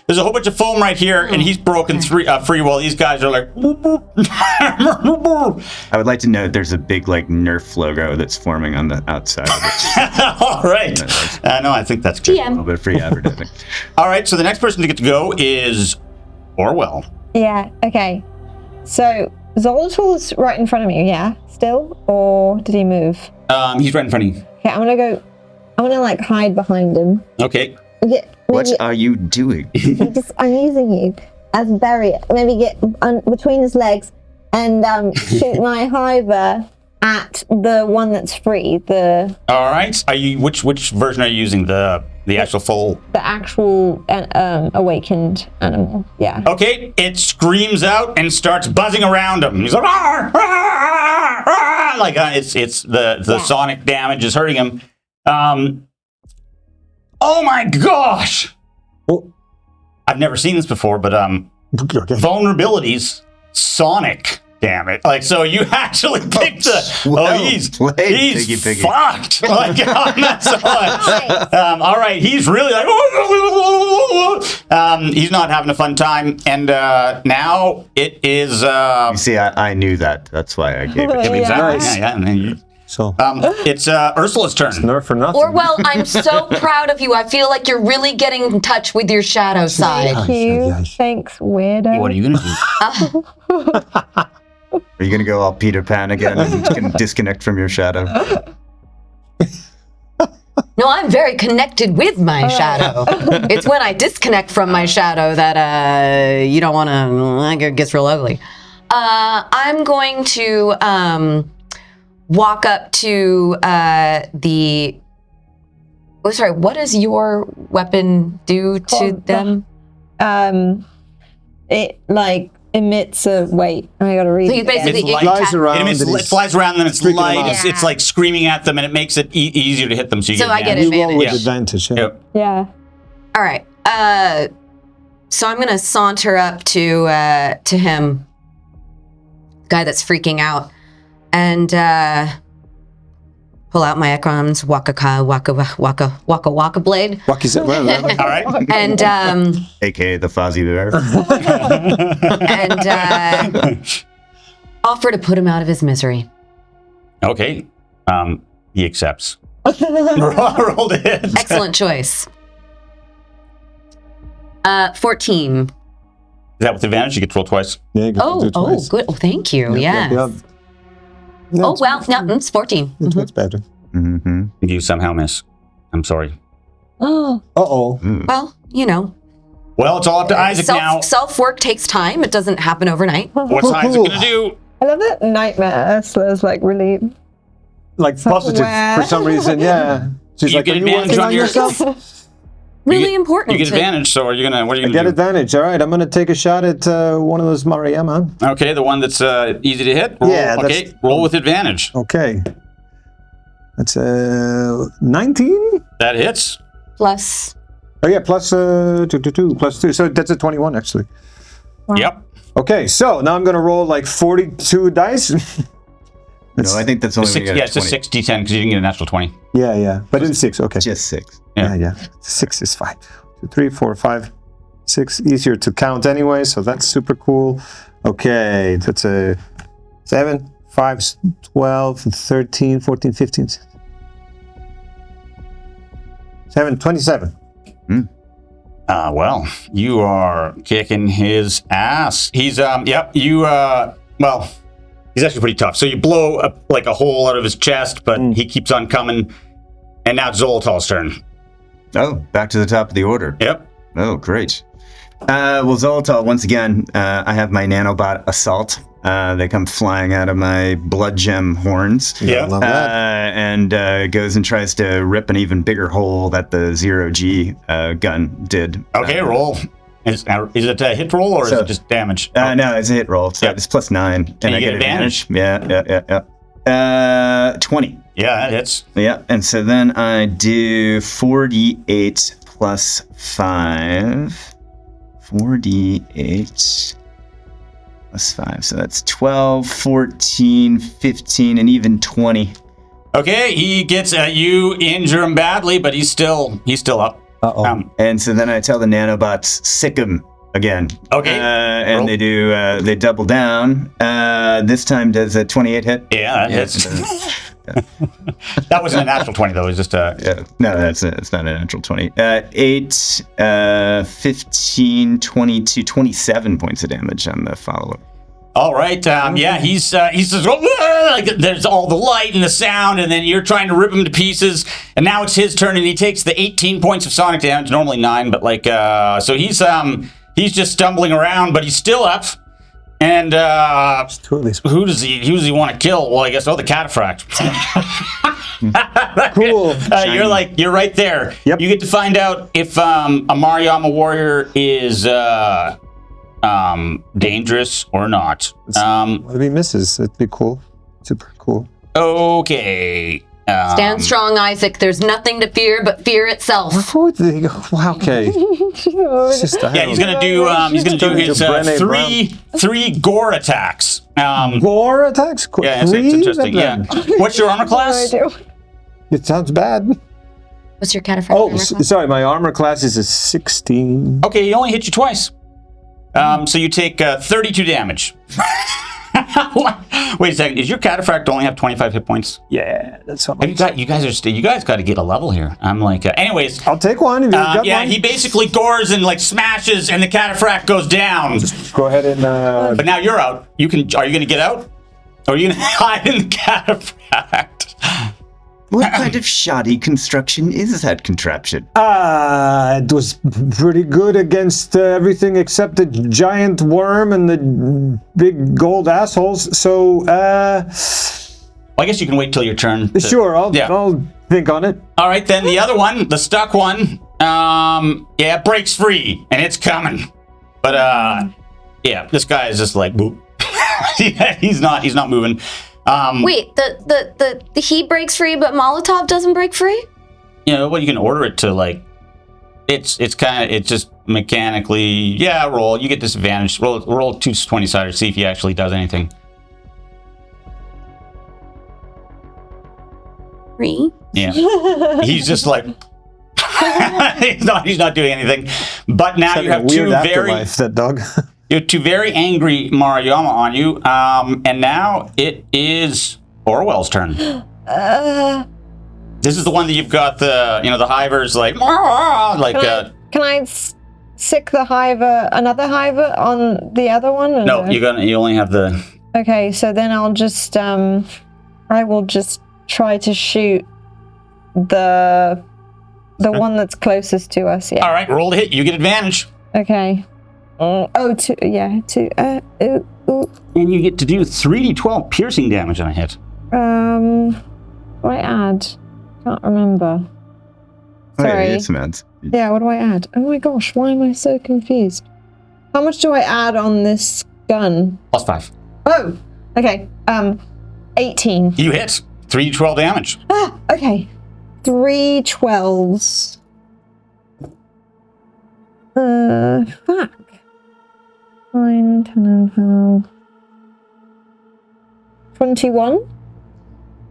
there's a whole bunch of foam right here, and he's broken free while these guys are like. I would like to note there's a big like Nerf logo that's forming on the outside of it. All right. No, I think that's good. A little bit of free advertising. All right. So the next person to get to go is Orwell. Yeah, okay. So, Xolotol's right in front of me, yeah? Still? Or did he move? He's right in front of you. Okay, I'm gonna like hide behind him. Okay. Yeah, What are you doing? I'm using you as a barrier. Maybe get between his legs and shoot my hiver at the one that's free. All right. Are you which version are you using? The actual full. The actual awakened animal. Yeah. Okay. It screams out and starts buzzing around him. He's like, "Arr, arr, arr, arr," like it's the sonic damage is hurting him. Oh my gosh! Oh. I've never seen this before, but vulnerabilities, sonic. Damn it! Like, so you actually picked he's Piggy. fucked. Like, on that side. All right, he's really like, he's not having a fun time, and now it is. You see, I knew that. That's why I gave it to him. Exactly. Nice. Yeah. And then you, So it's Ursula's turn. Nerf for nothing. Orwell, I'm so proud of you. I feel like you're really getting in touch with your shadow side. Thank you. Thanks, weirdo. What are you gonna do? Are you gonna go all Peter Pan again and disconnect from your shadow? No, I'm very connected with my shadow. It's when I disconnect from my shadow that you don't want to. It gets real ugly. I'm going to walk up to the. Oh, sorry. What does your weapon do to them? It like emits a wait. I gotta read. So you basically It flies around. it flies around them. It's freaking light. them It's like screaming at them, and it makes it easier to hit them. So you So I get advantage. You roll with advantage. advantage. Yeah. Yep. Yeah. All right. So I'm gonna saunter up to him, guy that's freaking out, and pull out my Ekron's waka blade, Rocky's it. Well, All right. and AKA the Fozzie Bear. and offer to put him out of his misery. Okay. He accepts. Roll to hit. Excellent choice. 14. Is that with advantage? You get to roll twice. yeah, you get to do it twice. Good. Oh, thank you. Yep, Yes. yep. No, Oh, well, no, it's 14. That's better. Mm-hmm. You somehow miss. I'm sorry. Oh. Uh-oh. Well, you know, Well, it's all up to Isaac now. self-work takes time. It doesn't happen overnight. What's Isaac gonna do? I love that nightmare. Ursula's like really. Like positive Self-aware. for some reason, yeah. She's You like, get are you advantage working on on your- yourself? Really important. You get to- advantage. So are you gonna? What are you I gonna get do? advantage. All right, I'm going to take a shot at one of those Mariama. Okay, the one that's easy to hit. Roll, Yeah, that's- Okay. Roll with advantage. Okay. That's 19? That hits. Plus, Oh, yeah, plus 2. So that's a 21, actually. Yep. Okay, so now I'm going to roll like 42 dice. No, I think that's only when you get Yeah, a it's a 20. 6 d10 because you didn't get a natural 20. Yeah. But it's 6, okay. Just 6. Yeah. 6 is 5. 2, 3, 4, 5, 6. Easier to count anyway, so that's super cool. Okay, that's a 7, 5, 12, 13, 14, 15. 7, 27. Well, you are kicking his ass. He's well, he's actually pretty tough. So you blow like a hole out of his chest, but he keeps on coming. And now it's Xolotol's turn. Oh, back to the top of the order. Yep. Oh, great. Well, Xolotol, once again, I have my nanobot assault. They come flying out of my blood gem horns. Yeah. Love that. And goes and tries to rip an even bigger hole that the 0G gun did. Okay, roll. Is it a hit roll or is it just damage? No, it's a hit roll. So Yep. it's plus 9. And I you get advantage. Yeah. 20. Yeah, that hits. Yeah, and so then I do 4d8 plus 5. 4d8 plus 5. So that's 12, 14, 15, and even 20. Okay, he gets you injure him badly, but he's still up. Uh-oh. And so then I tell the nanobots, sick 'em again. Okay. And they do, they double down. This time does a 28 hit? Yeah, that hits. That wasn't a natural 20, though. It was just a... Yeah. No, it's not a natural 20. 8, 15, 22, 27 points of damage on the follow-up. All right. Yeah, he's just like there's all the light and the sound, and then you're trying to rip him to pieces. And now it's his turn, and he takes the 18 points of sonic damage. Normally 9, but like so he's just stumbling around, but he's still up. And who does he want to kill? Well, I guess the cataphract. Cool. You're right there. Yep. You get to find out if a Mariyama warrior is dangerous or not. What if he misses? It'd be cool. Super cool. Okay. Stand strong, Isaac. There's nothing to fear but fear itself. Wow, okay. Yeah, he's gonna do his three gore attacks. Gore attacks? Yeah, it's interesting. Yeah. What's your armor class? It sounds bad. What's your cataphract armor class? Sorry, my armor class is a 16. Okay, he only hit you twice. So you take 32 damage. Wait a second. Does your cataphract only have 25 hit points? Yeah, that's something. You guys got to get a level here. I'm like, anyways. I'll take one if you've got one. Yeah, he basically gores and like smashes, and the cataphract goes down. Just go ahead and. But now you're out. Are you going to get out? Or are you going to hide in the cataphract? What kind of shoddy construction is that contraption? It was pretty good against everything except the giant worm and the big gold assholes. So, well, I guess you can wait till your turn. Sure, I'll think on it. All right, then the other one, the stuck one, it breaks free and it's coming. But yeah, this guy is just like boop. He's not moving. Wait, the he breaks free, but Molotov doesn't break free? Well, you can order it to like. It's just mechanically. Yeah, roll. You get disadvantage. Roll 2 20-siders. See if he actually does anything. 3. Yeah, he's just like. he's not doing anything. But now you have two very angry Mariyama on you, and now it is Orwell's turn. This is the one that you've got the hivers like Can I sick the hiver, another hiver on the other one? No, you only have the. Okay, so then I'll just I will just try to shoot the one that's closest to us. Yeah. All right, roll to hit. You get advantage. Okay. 2. And you get to do 3d12 piercing damage on a hit. What do I add? Can't remember. Sorry. It's ads. Yeah, what do I add? Oh my gosh, why am I so confused? How much do I add on this gun? +5. Oh, okay. 18. You hit 3d12 damage. Ah, okay. 3 12s. Fuck. 9, 10, 12. 21.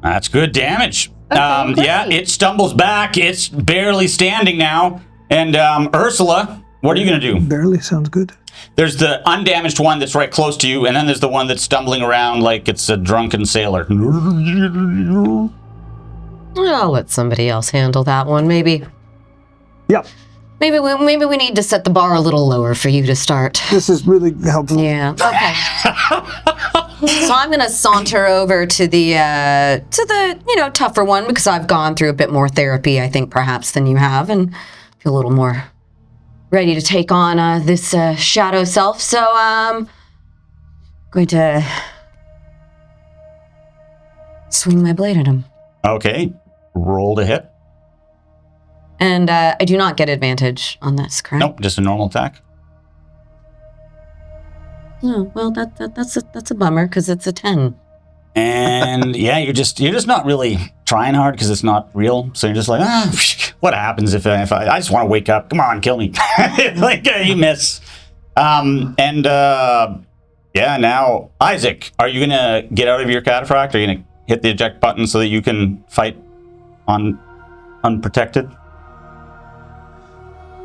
That's good damage. Okay, yeah, it stumbles back. It's barely standing now. And Ursula, what are you going to do? Barely sounds good. There's the undamaged one that's right close to you, and then there's the one that's stumbling around like it's a drunken sailor. I'll let somebody else handle that one, maybe. Yep. Maybe we need to set the bar a little lower for you to start. This is really helpful. Yeah. Okay. So I'm gonna saunter over to the tougher one because I've gone through a bit more therapy, I think, perhaps than you have, and feel a little more ready to take on this shadow self. So I'm going to swing my blade at him. Okay. Roll to hit. And I do not get advantage on this, correct? Nope, just a normal attack. Oh, well, that's a bummer because it's a 10. And yeah, you're just not really trying hard because it's not real. So you're just like, what happens if I just want to wake up? Come on, kill me. Like you miss. Yeah, now Isaac, are you gonna get out of your cataphract? Are you gonna hit the eject button so that you can fight unprotected?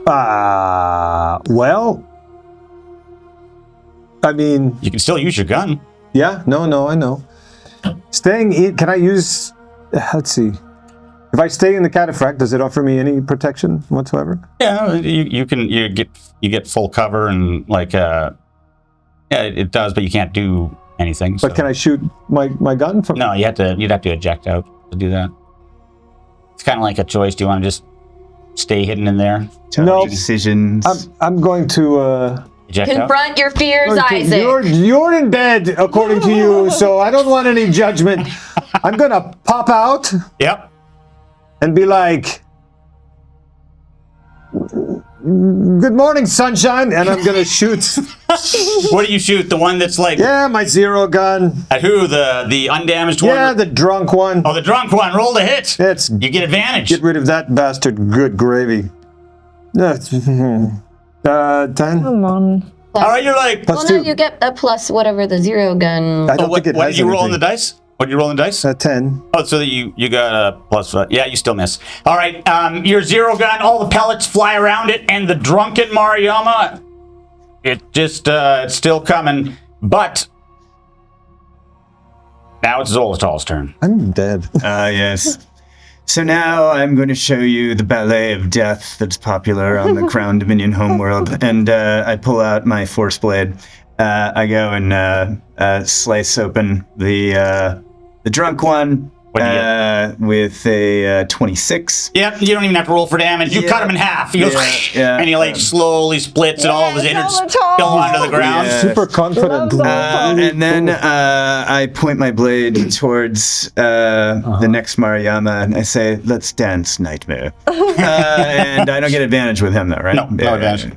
Well, I mean, You can still use your gun. yeah, no, I know. Staying in, can I use, let's see. If I stay in the cataphract, does it offer me any protection whatsoever? Yeah, you get full cover and like yeah, it does, but you can't do anything. But can I shoot my gun from? No, you'd have to eject out to do that. It's kind of like a choice. Do you want to just stay hidden in there? No. Decisions. I'm going to Eject out? Confront your fears, Isaac. You're in bed, according to you, so I don't want any judgment. I'm gonna pop out. Yep. And be like, "Good morning, sunshine," and I'm gonna shoot. What do you shoot? The one that's like? Yeah, my zero gun. At who? The undamaged one? Yeah, the drunk one. Oh, the drunk one. Roll the hit. You get advantage. Get rid of that bastard. Good gravy. 10. Come on. All right, you're like. Well, no, you get a plus whatever the zero gun. I don't think it what has did you roll on anything. the dice? What did you roll on the dice? 10. Oh, so that you got a plus. Yeah, you still miss. All right, your zero gun. All the pellets fly around it, and the drunken Mariyama. It just it's still coming, but now it's Xolotol's turn. I'm dead. Yes. So now I'm going to show you the ballet of death that's popular on the Crown Dominion homeworld, and I pull out my force blade. I go and slice open the drunk one with a 26. Yep, you don't even have to roll for damage. You cut him in half. He goes, and he like slowly splits, and all of his innards spill onto the ground. Yeah. Super confident. And then I point my blade towards the next Mariyama, and I say, "Let's dance, nightmare." And I don't get advantage with him, though, right? No advantage.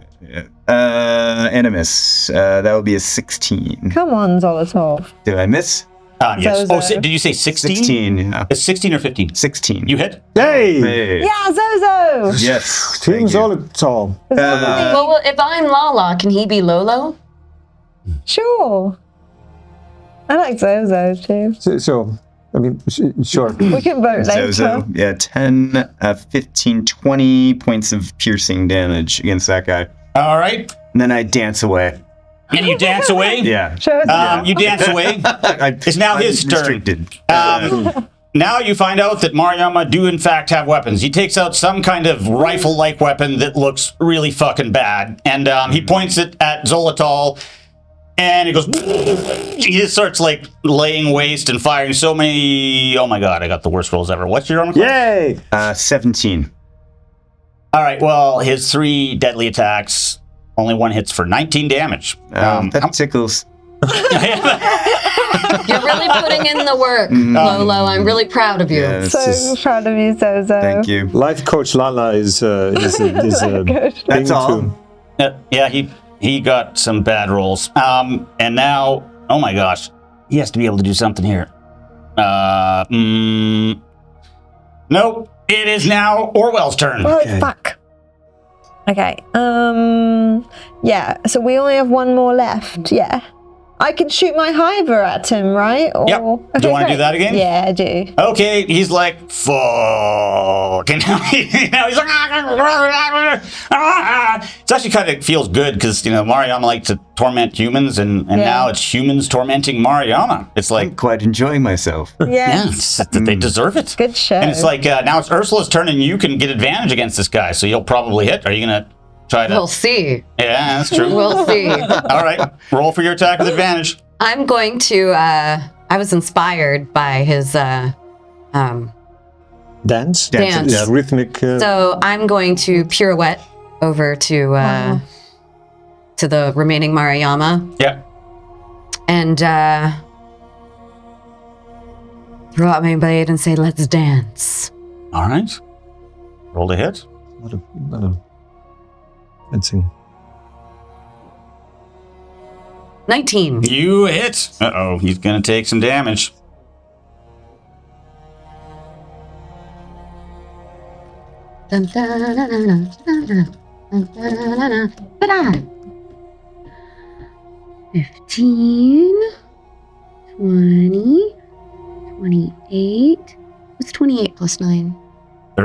Animus. That would be a 16. Come on, Xolotol. Did I miss? Yes. Zozo. Oh, did you say 16? 16, yeah. It's 16 or 15? 16. You hit? Hey! Hey. Yeah, Zozo. Yes. Team thank you. Xolotol. Well, if I'm Lala, can he be Lolo? Sure. I like Zozo too. So I mean, sure. We can vote later. Zozo. Yeah, 10, 15, 20 points of piercing damage against that guy. All right. And then I dance away. And you dance away? Yeah. Sure. You dance away. It's now his turn. Restricted. Now you find out that Mariyama do in fact have weapons. He takes out some kind of rifle-like weapon that looks really fucking bad. And he points it at Xolotol. And he goes, he just starts like laying waste and firing so many. Oh my god, I got the worst rolls ever. What's your armor class? Yay! 17. All right, well, his 3 deadly attacks, only one hits for 19 damage. That tickles. You're really putting in the work, Lolo. I'm really proud of you. Yeah, it's So just- proud of you, Zozo. thank you. Life coach Lala is Good. That's all. Yeah, he got some bad rolls. And now, oh my gosh, he has to be able to do something here. Nope. It is now Orwell's turn. Oh, fuck. Okay. Yeah. So we only have one more left. Yeah. I can shoot my hiver at him, right? Or... Yep. Do you want to do great. that again? Yeah, I do. Okay, he's like, fuck. And now, he's like, it actually kind of feels good because, Mariyama likes to torment humans, and now it's humans tormenting Mariyama. It's I'm like, quite enjoying myself. Yes. that they deserve it. Good show. And it's like, now it's Ursula's turn, and you can get advantage against this guy, so you'll probably hit. Are you going to try to? We'll see. Yeah, that's true. We'll see. All right, roll for your attack with advantage. I'm going to, I was inspired by his, dance. Dance. Yeah, rhythmic. so I'm going to pirouette over to the remaining Mariyama Yeah. and throw out my blade and say, "Let's dance." All right. Roll to hit. Not a fencing. 19. You hit. Uh-oh, he's going to take some damage. Dun, dun, dun, dun, dun, dun, dun, dun, dun, dun, dun. 15, 20, 28. What's 28 plus 9?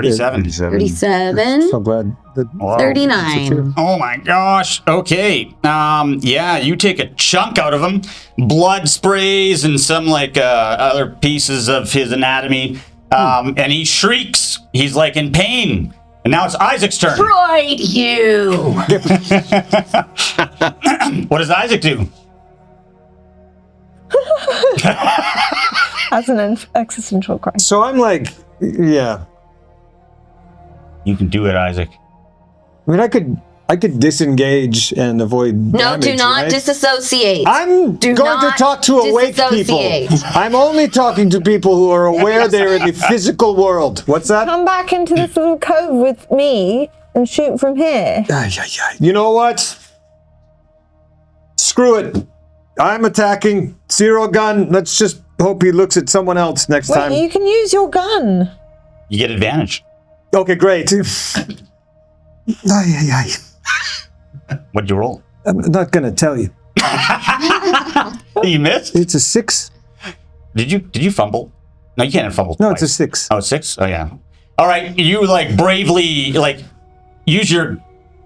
37. 37. So glad. Wow. 39. Oh my gosh. Okay. Yeah, you take a chunk out of him. Blood sprays and some like other pieces of his anatomy. And he shrieks. He's like in pain. And now it's Isaac's turn. Freud, you! What does Isaac do? That's an existential crisis. So I'm like, yeah. You can do it, Isaac. I mean, I could disengage and avoid No, damage, do not right? disassociate. I'm Do going to not talk to awake people. disassociate. I'm only talking to people who are aware they're in the physical world. What's that? Come back into this little cove with me and shoot from here. You know what? Screw it. I'm attacking. Zero gun. Let's just hope he looks at someone else next time. Wait, you can use your gun. You get advantage. Okay, great. What'd you roll? I'm not going to tell you. You missed? It's a 6. Did you fumble? No, you can't fumble. No, twice. it's a 6. Oh, 6? Oh, yeah. All right, you like bravely like use your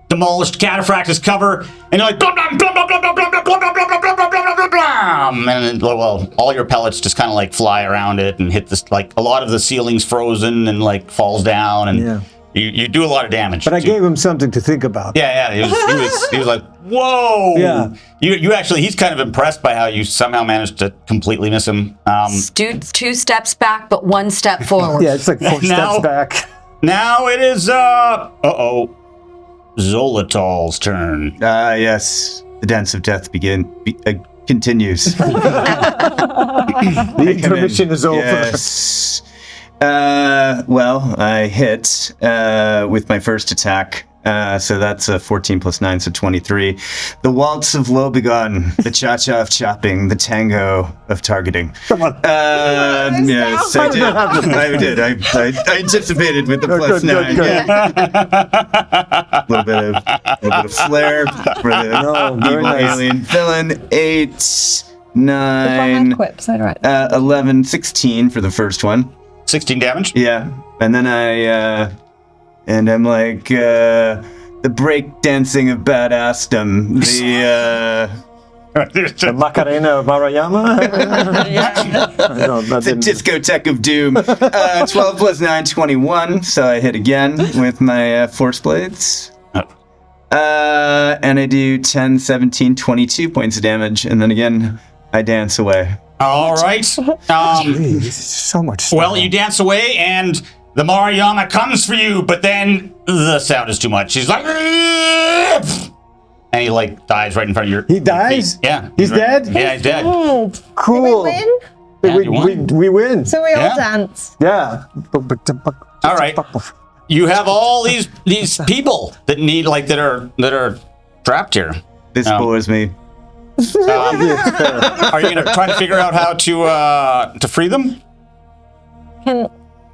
demolished cataphract as cover, and you're like blum, blum, blum, blum, blum, blum, blum, blum, blum, blum, blum, blum, blum, blum, and then, well, all your pellets just kind of like fly around it and hit this. Like a lot of the ceiling's frozen and like falls down, and you do a lot of damage. But I gave him something to think about. Yeah. He was like, whoa. Yeah. You actually, he's kind of impressed by how you somehow managed to completely miss him. Two steps back, but one step forward. Yeah, it's like 4 steps back. Now it is Xolotol's turn. Yes. The dance of death continues. The intermission is over. Yes. Well, I hit with my first attack. So that's a 14 plus 9, so 23. The waltz of Lobegon, the cha-cha of chopping, the tango of targeting. Come on. Yes, I did. I anticipated with the plus 9. Good. A little bit of flair for the evil alien villain. 8, 9, 11, 16 for the first one. 16 damage? Yeah. And then I'm like, the break dancing of badassdom. The Macarena of Marayama? The discotheque of doom. 12 plus 9, 21. So I hit again with my force blades. And I do 10, 17, 22 points of damage. And then again, I dance away. All right. Jeez, so much stuff. Well, you dance away, and the Marayama comes for you, but then the sound is too much. He's like, and he like dies right in front of your. He dies? Yeah. He's dead? Yeah, he's dead. Cool. Did we win? We win. So we all dance. Yeah. All right. You have all these people that need that are trapped here. This bores me. Are you gonna try to figure out how to free them?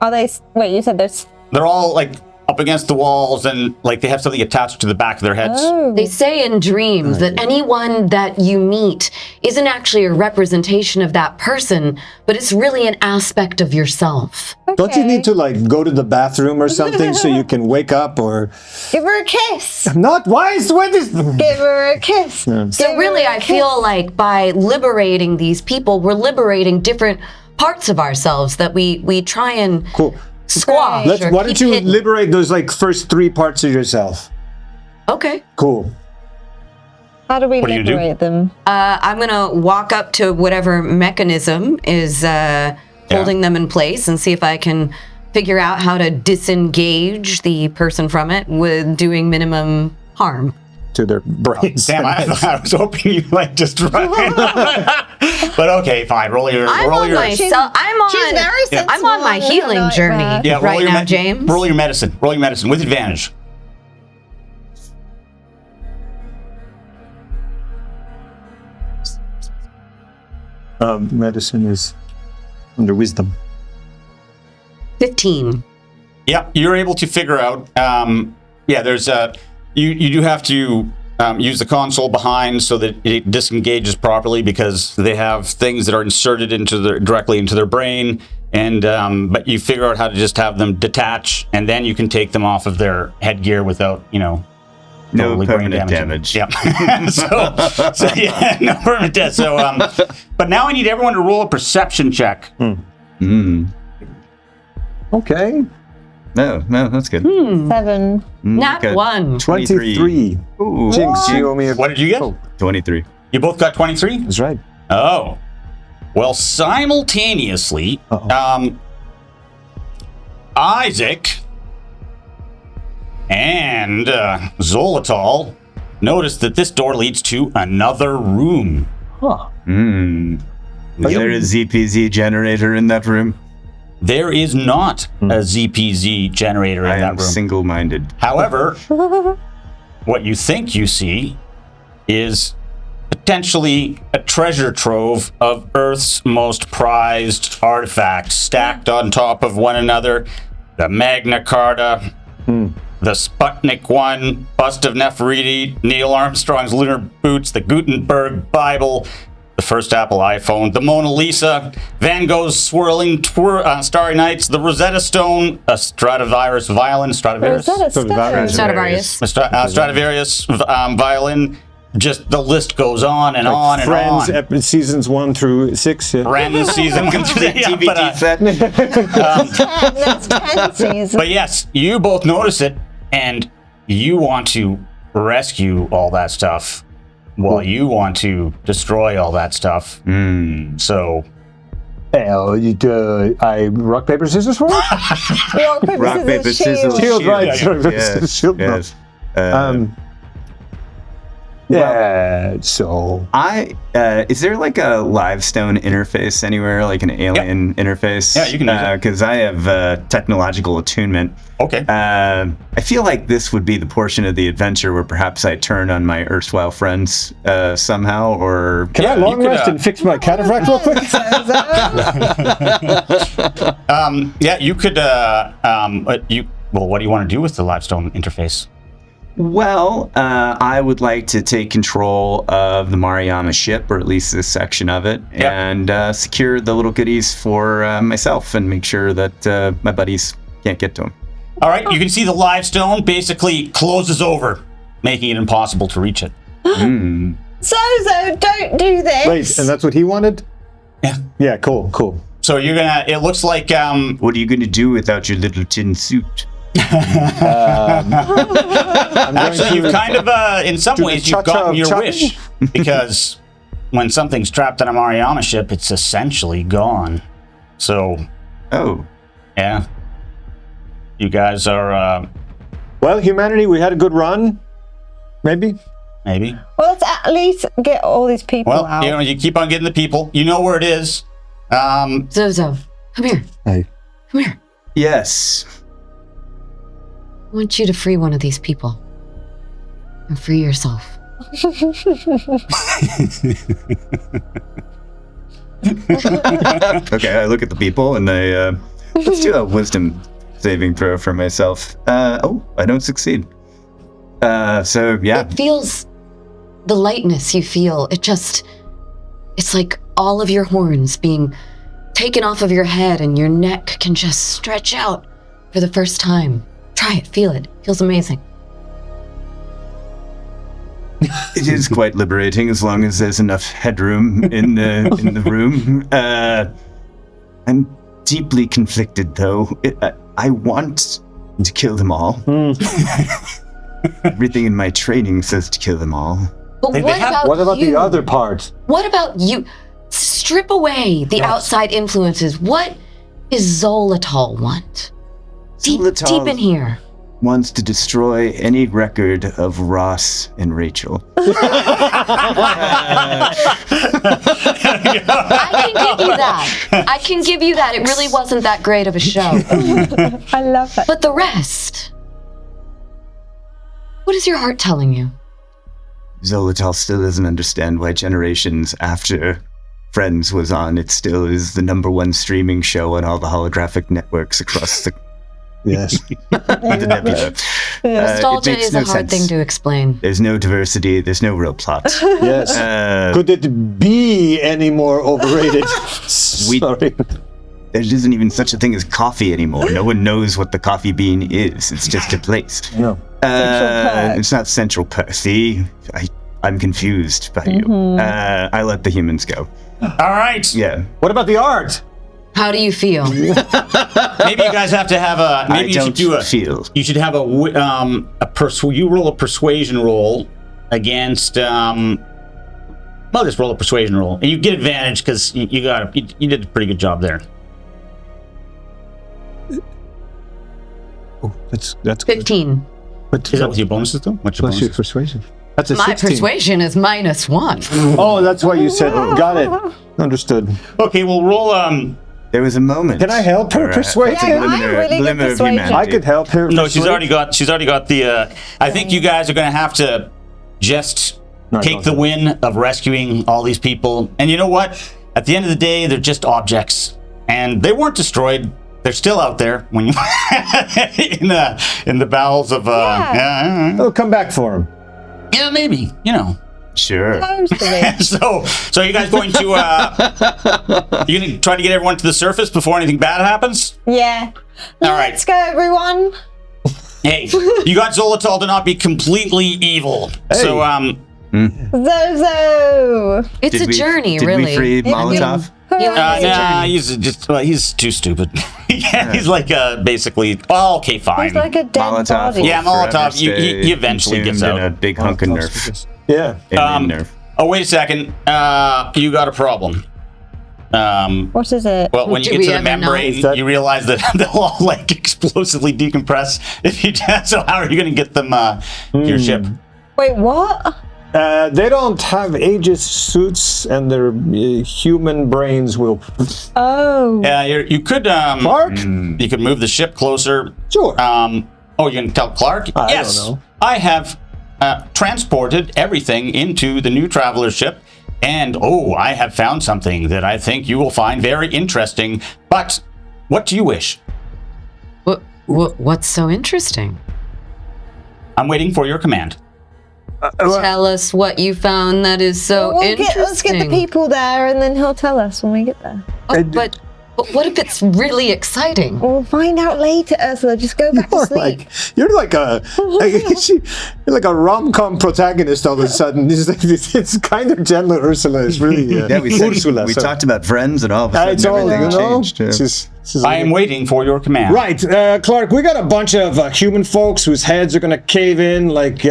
Are they? Wait, you said there's. They're all like up against the walls, and like they have something attached to the back of their heads. They say in dreams that anyone that you meet isn't actually a representation of that person, but it's really an aspect of yourself. Okay. Don't you need to go to the bathroom or something so you can wake up or Give her a kiss. I'm not wise with this? Give her a kiss. Yeah. So really, I feel like by liberating these people, we're liberating different parts of ourselves that we try and squash. Why don't you liberate those first 3 parts of yourself? Okay. Cool. How do we liberate them? I'm gonna walk up to whatever mechanism is holding them in place and see if I can figure out how to disengage the person from it with doing minimum harm. To their brains. Damn, I was hoping you just right. But okay, fine. Roll your. I'm on She's very sensible. I'm on my healing journey right now, James. Roll your medicine. Roll your medicine with advantage. Medicine is under wisdom. 15. Yeah, you're able to figure out. There's you do have to use the console behind so that it disengages properly, because they have things that are inserted directly into their brain. And but you figure out how to just have them detach, and then you can take them off of their headgear without, no totally brain permanent damage. Yeah. so yeah, no permanent damage. So but now I need everyone to roll a perception check. Okay. No, that's good. 7. Not Okay. 1. 23. Ooh. Jinx, you owe me a... What did you get? 23. You both got 23? That's right. Oh. Well, simultaneously, Isaac and Xolotol noticed that this door leads to another room. Huh. Is there a ZPZ generator in that room? There is not a ZPZ generator in I that am room. single-minded. However, what you think you see is potentially a treasure trove of Earth's most prized artifacts stacked on top of one another. The Magna Carta, the Sputnik 1, bust of Nefertiti, Neil Armstrong's lunar boots, the Gutenberg Bible, the first Apple iPhone, the Mona Lisa, Van Gogh's swirling Starry Nights, the Rosetta Stone, a Stradivarius violin, Stradivarius violin. Just the list goes on and on and Friends, on. seasons 1 through 6. Yeah. Friends season DVD set. That's 10 seasons. But yes, you both notice it, and you want to rescue all that stuff. Well, you want to destroy all that stuff. So, I rock, paper, scissors for it? Rock, paper, scissors, Shield, right. Yeah, Sorry, shield. Yes. So is there like a Livestone interface anywhere, like an alien interface? Yeah, you can use it. Because I have technological attunement. okay. I feel like this would be the portion of the adventure where perhaps I turn on my erstwhile friends somehow, or... Can I long you could, rest and fix my cataphracts real quick? Yeah, you could. Well, what do you want to do with the Livestone interface? Well, I would like to take control of the Mariama ship, or at least this section of it, and secure the little goodies for myself and make sure that my buddies can't get to them. All right, you can see the Livestone basically closes over, making it impossible to reach it. Zozo, don't do this. Wait, and that's what he wanted? Yeah. Yeah, cool. So you're gonna. It looks like. What are you going to do without your little tin suit? Actually, you've kind of, in some ways, you've gotten your wish, because when something's trapped on a Mariama ship, it's essentially gone. So, yeah, you guys are. Well, humanity, we had a good run. Maybe. Well, let's at least get all these people out. Well, you keep on getting the people. You know where it is. Zozo, come here. Hey. Come here. Yes. I want you to free one of these people. And free yourself. Okay, I look at the people and I let's do a wisdom saving throw for myself. I don't succeed. So yeah. It feels the lightness you feel. It's like all of your horns being taken off of your head, and your neck can just stretch out for the first time. Try it, feel it. Feels amazing. It is quite liberating as long as there's enough headroom in the room. I'm deeply conflicted, though. I want to kill them all. Everything in my training says to kill them all. But what about you? the other part? What about you? Strip away the outside influences. What is Xolotol want? Deep in here. Wants to destroy any record of Ross and Rachel. I can give you that. I can give you that. It really wasn't that great of a show. I love it. But the rest. What is your heart telling you? Xolotol still doesn't understand why generations after Friends was on, it still is the #1 streaming show on all the holographic networks across the Yes. the nebula. Nostalgia makes is no a hard sense. thing to explain. There's no diversity. There's no real plot. Yes. Could it be any more overrated? Sorry. There isn't even such a thing as coffee anymore. No one knows what the coffee bean is. It's just a place. No. It's not Central Perk. See, I'm confused by you. I let the humans go. All right. Yeah. What about the art? How do you feel? Maybe you guys have to have a. Maybe you should do a. Feel. You should have you roll a persuasion roll against. Well, just roll a persuasion roll, and you get advantage because you did a pretty good job there. Oh, that's good. 15. But Is that with your bonuses though? What's your plus your bonus? persuasion? That's a My 16. persuasion is -1. Oh, that's why you said. Got it. Understood. Okay, we'll roll. There was a moment. Can I help her persuade Yeah, him? I'm really good glimmer of persuasion. humanity. I could help her. No, she's persuade. already got the. I think you guys are going to have to just take the win of rescuing all these people. And you know what? At the end of the day, they're just objects, and they weren't destroyed. They're still out there when you in the bowels of. Oh, come back for him. Yeah, maybe. You know. Sure. So are you guys going to you gonna try to get everyone to the surface before anything bad happens? Yeah. All right. Let's go, everyone. Hey, you got Xolotol to not be completely evil. Hey. So Zozo. It's a journey, did really. we free Molotov? he's too stupid. Yeah, he's like basically. Oh, okay, fine. He's like a dead Molotov. body. Yeah, Molotov. Forever He stay eventually gets consumed out. in a big hunk of nerf. Yeah. Alien nerf. Oh, wait a second. You got a problem. What is it? Well, when you Do get we to the ever know? membrane, you realize that they'll all like explosively decompress. If you so how are you going to get them to your ship? Wait, what? They don't have Aegis suits, and their human brains will. Oh. Yeah, you could Clark? You could move the ship closer. Sure. Oh, you can tell Clark? Yes. don't know. I have transported everything into the new traveler ship, and I have found something that I think you will find very interesting. But what do you wish? What's so interesting? I'm waiting for your command. Tell us what you found that is so interesting. Let's get the people there, and then he'll tell us when we get there. Oh, but what if it's really exciting? We'll find out later, Ursula. Just go back to sleep. You're like a rom-com protagonist all of a sudden. It's kind of gentle. Ursula is really Yeah, we talked about friends and all of a sudden it's all, everything changed. Yeah. It's just I am waiting for your command. right, Clark. We got a bunch of human folks whose heads are gonna cave in like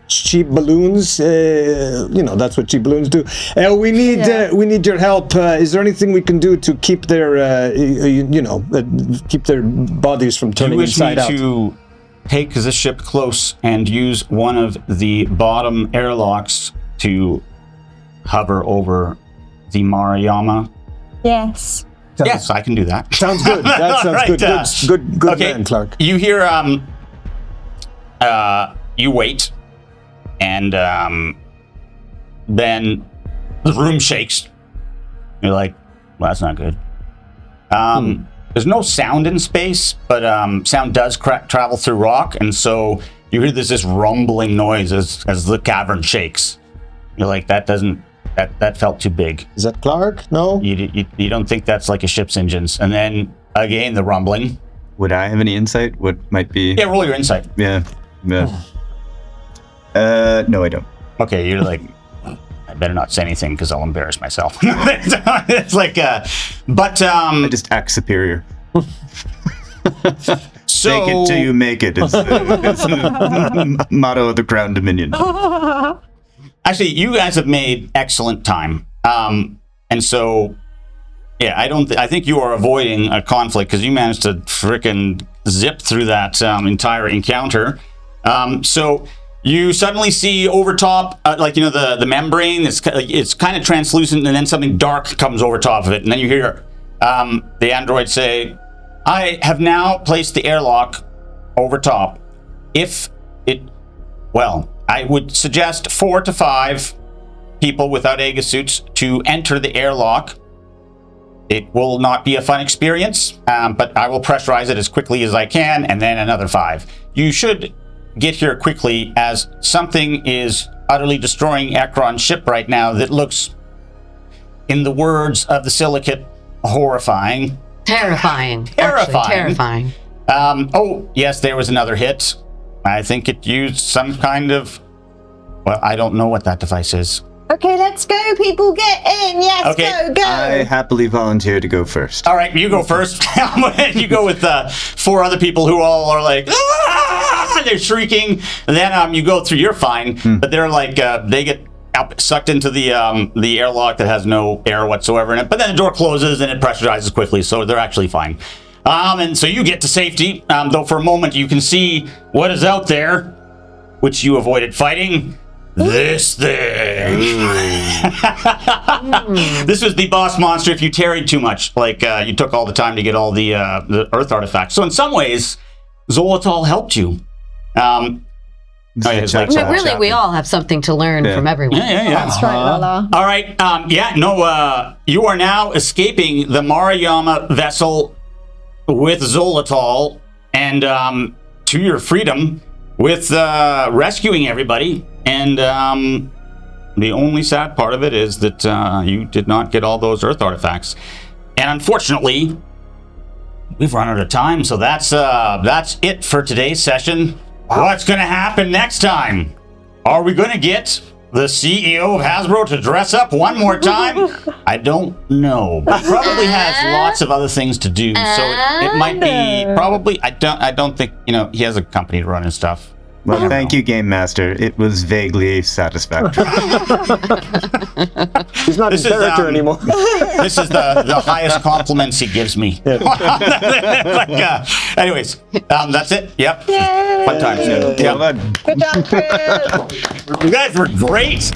cheap balloons. That's what cheap balloons do. We need your help. Is there anything we can do to keep their keep their bodies from Do you turning wish me inside out? to take the ship close and use one of the bottom airlocks to hover over the Yama? Yes. Yes, I can do that. Sounds good. That sounds Right, good. Good okay, man, Clark. You hear you wait, and then the room shakes. You're like, well, that's not good. There's no sound in space, but sound does travel through rock, and so you hear this rumbling noise as the cavern shakes. You're like, that felt too big. Is that Clark? No. You don't think that's like a ship's engines, and then again the rumbling. Would I have any insight? What might be? Yeah, roll your insight. Yeah. No, I don't. Okay, you're like, I better not say anything because I'll embarrass myself. It's like, but I just act superior. so Fake it till you make it. It's the motto of the Crown Dominion. Actually, you guys have made excellent time, and so yeah, I think you are avoiding a conflict because you managed to frickin' zip through that entire encounter. So you suddenly see over top, the membrane. It's kind of translucent, and then something dark comes over top of it, and then you hear the android say, "I have now placed the airlock over top. I would suggest 4 to 5 people without Aegis suits to enter the airlock. It will not be a fun experience, but I will pressurize it as quickly as I can, and then another 5. You should get here quickly, as something is utterly destroying Ekron's ship right now that looks, in the words of the Silicate, horrifying. Terrifying. Terrifying. Actually, terrifying. Oh, yes, there was another hit. I think it used some kind of... Well, I don't know what that device is. Okay, let's go, people. Get in. Yes, Okay. go. I happily volunteer to go first. All right, you go first. You go with 4 other people who all are like, ah! They're shrieking. And then you go through. You're fine, but they're like, they get sucked into the airlock that has no air whatsoever in it. But then the door closes and it pressurizes quickly, so they're actually fine. And so you get to safety, though for a moment you can see what is out there, which you avoided fighting. This thing. This was the boss monster if you tarried too much. Like, you took all the time to get all the Earth artifacts. So in some ways, Xolotol helped you. Really, we all have something to learn from everyone. Yeah. That's right, Lala. All right. You are now escaping the Maruyama vessel with Xolotol and to your freedom with rescuing everybody. And the only sad part of it is that you did not get all those Earth artifacts. And unfortunately, we've run out of time, so that's it for today's session. Wow. What's going to happen next time? Are we going to get the CEO of Hasbro to dress up one more time? I don't know. But probably has lots of other things to do, so it might be probably. I don't think he has a company to run and stuff. Well, thank you, Game Master. It was vaguely satisfactory. He's not in character anymore. This is the highest compliments he gives me. Anyways, that's it. Yep. Yay. Fun times. Good job, Chris. You guys were great.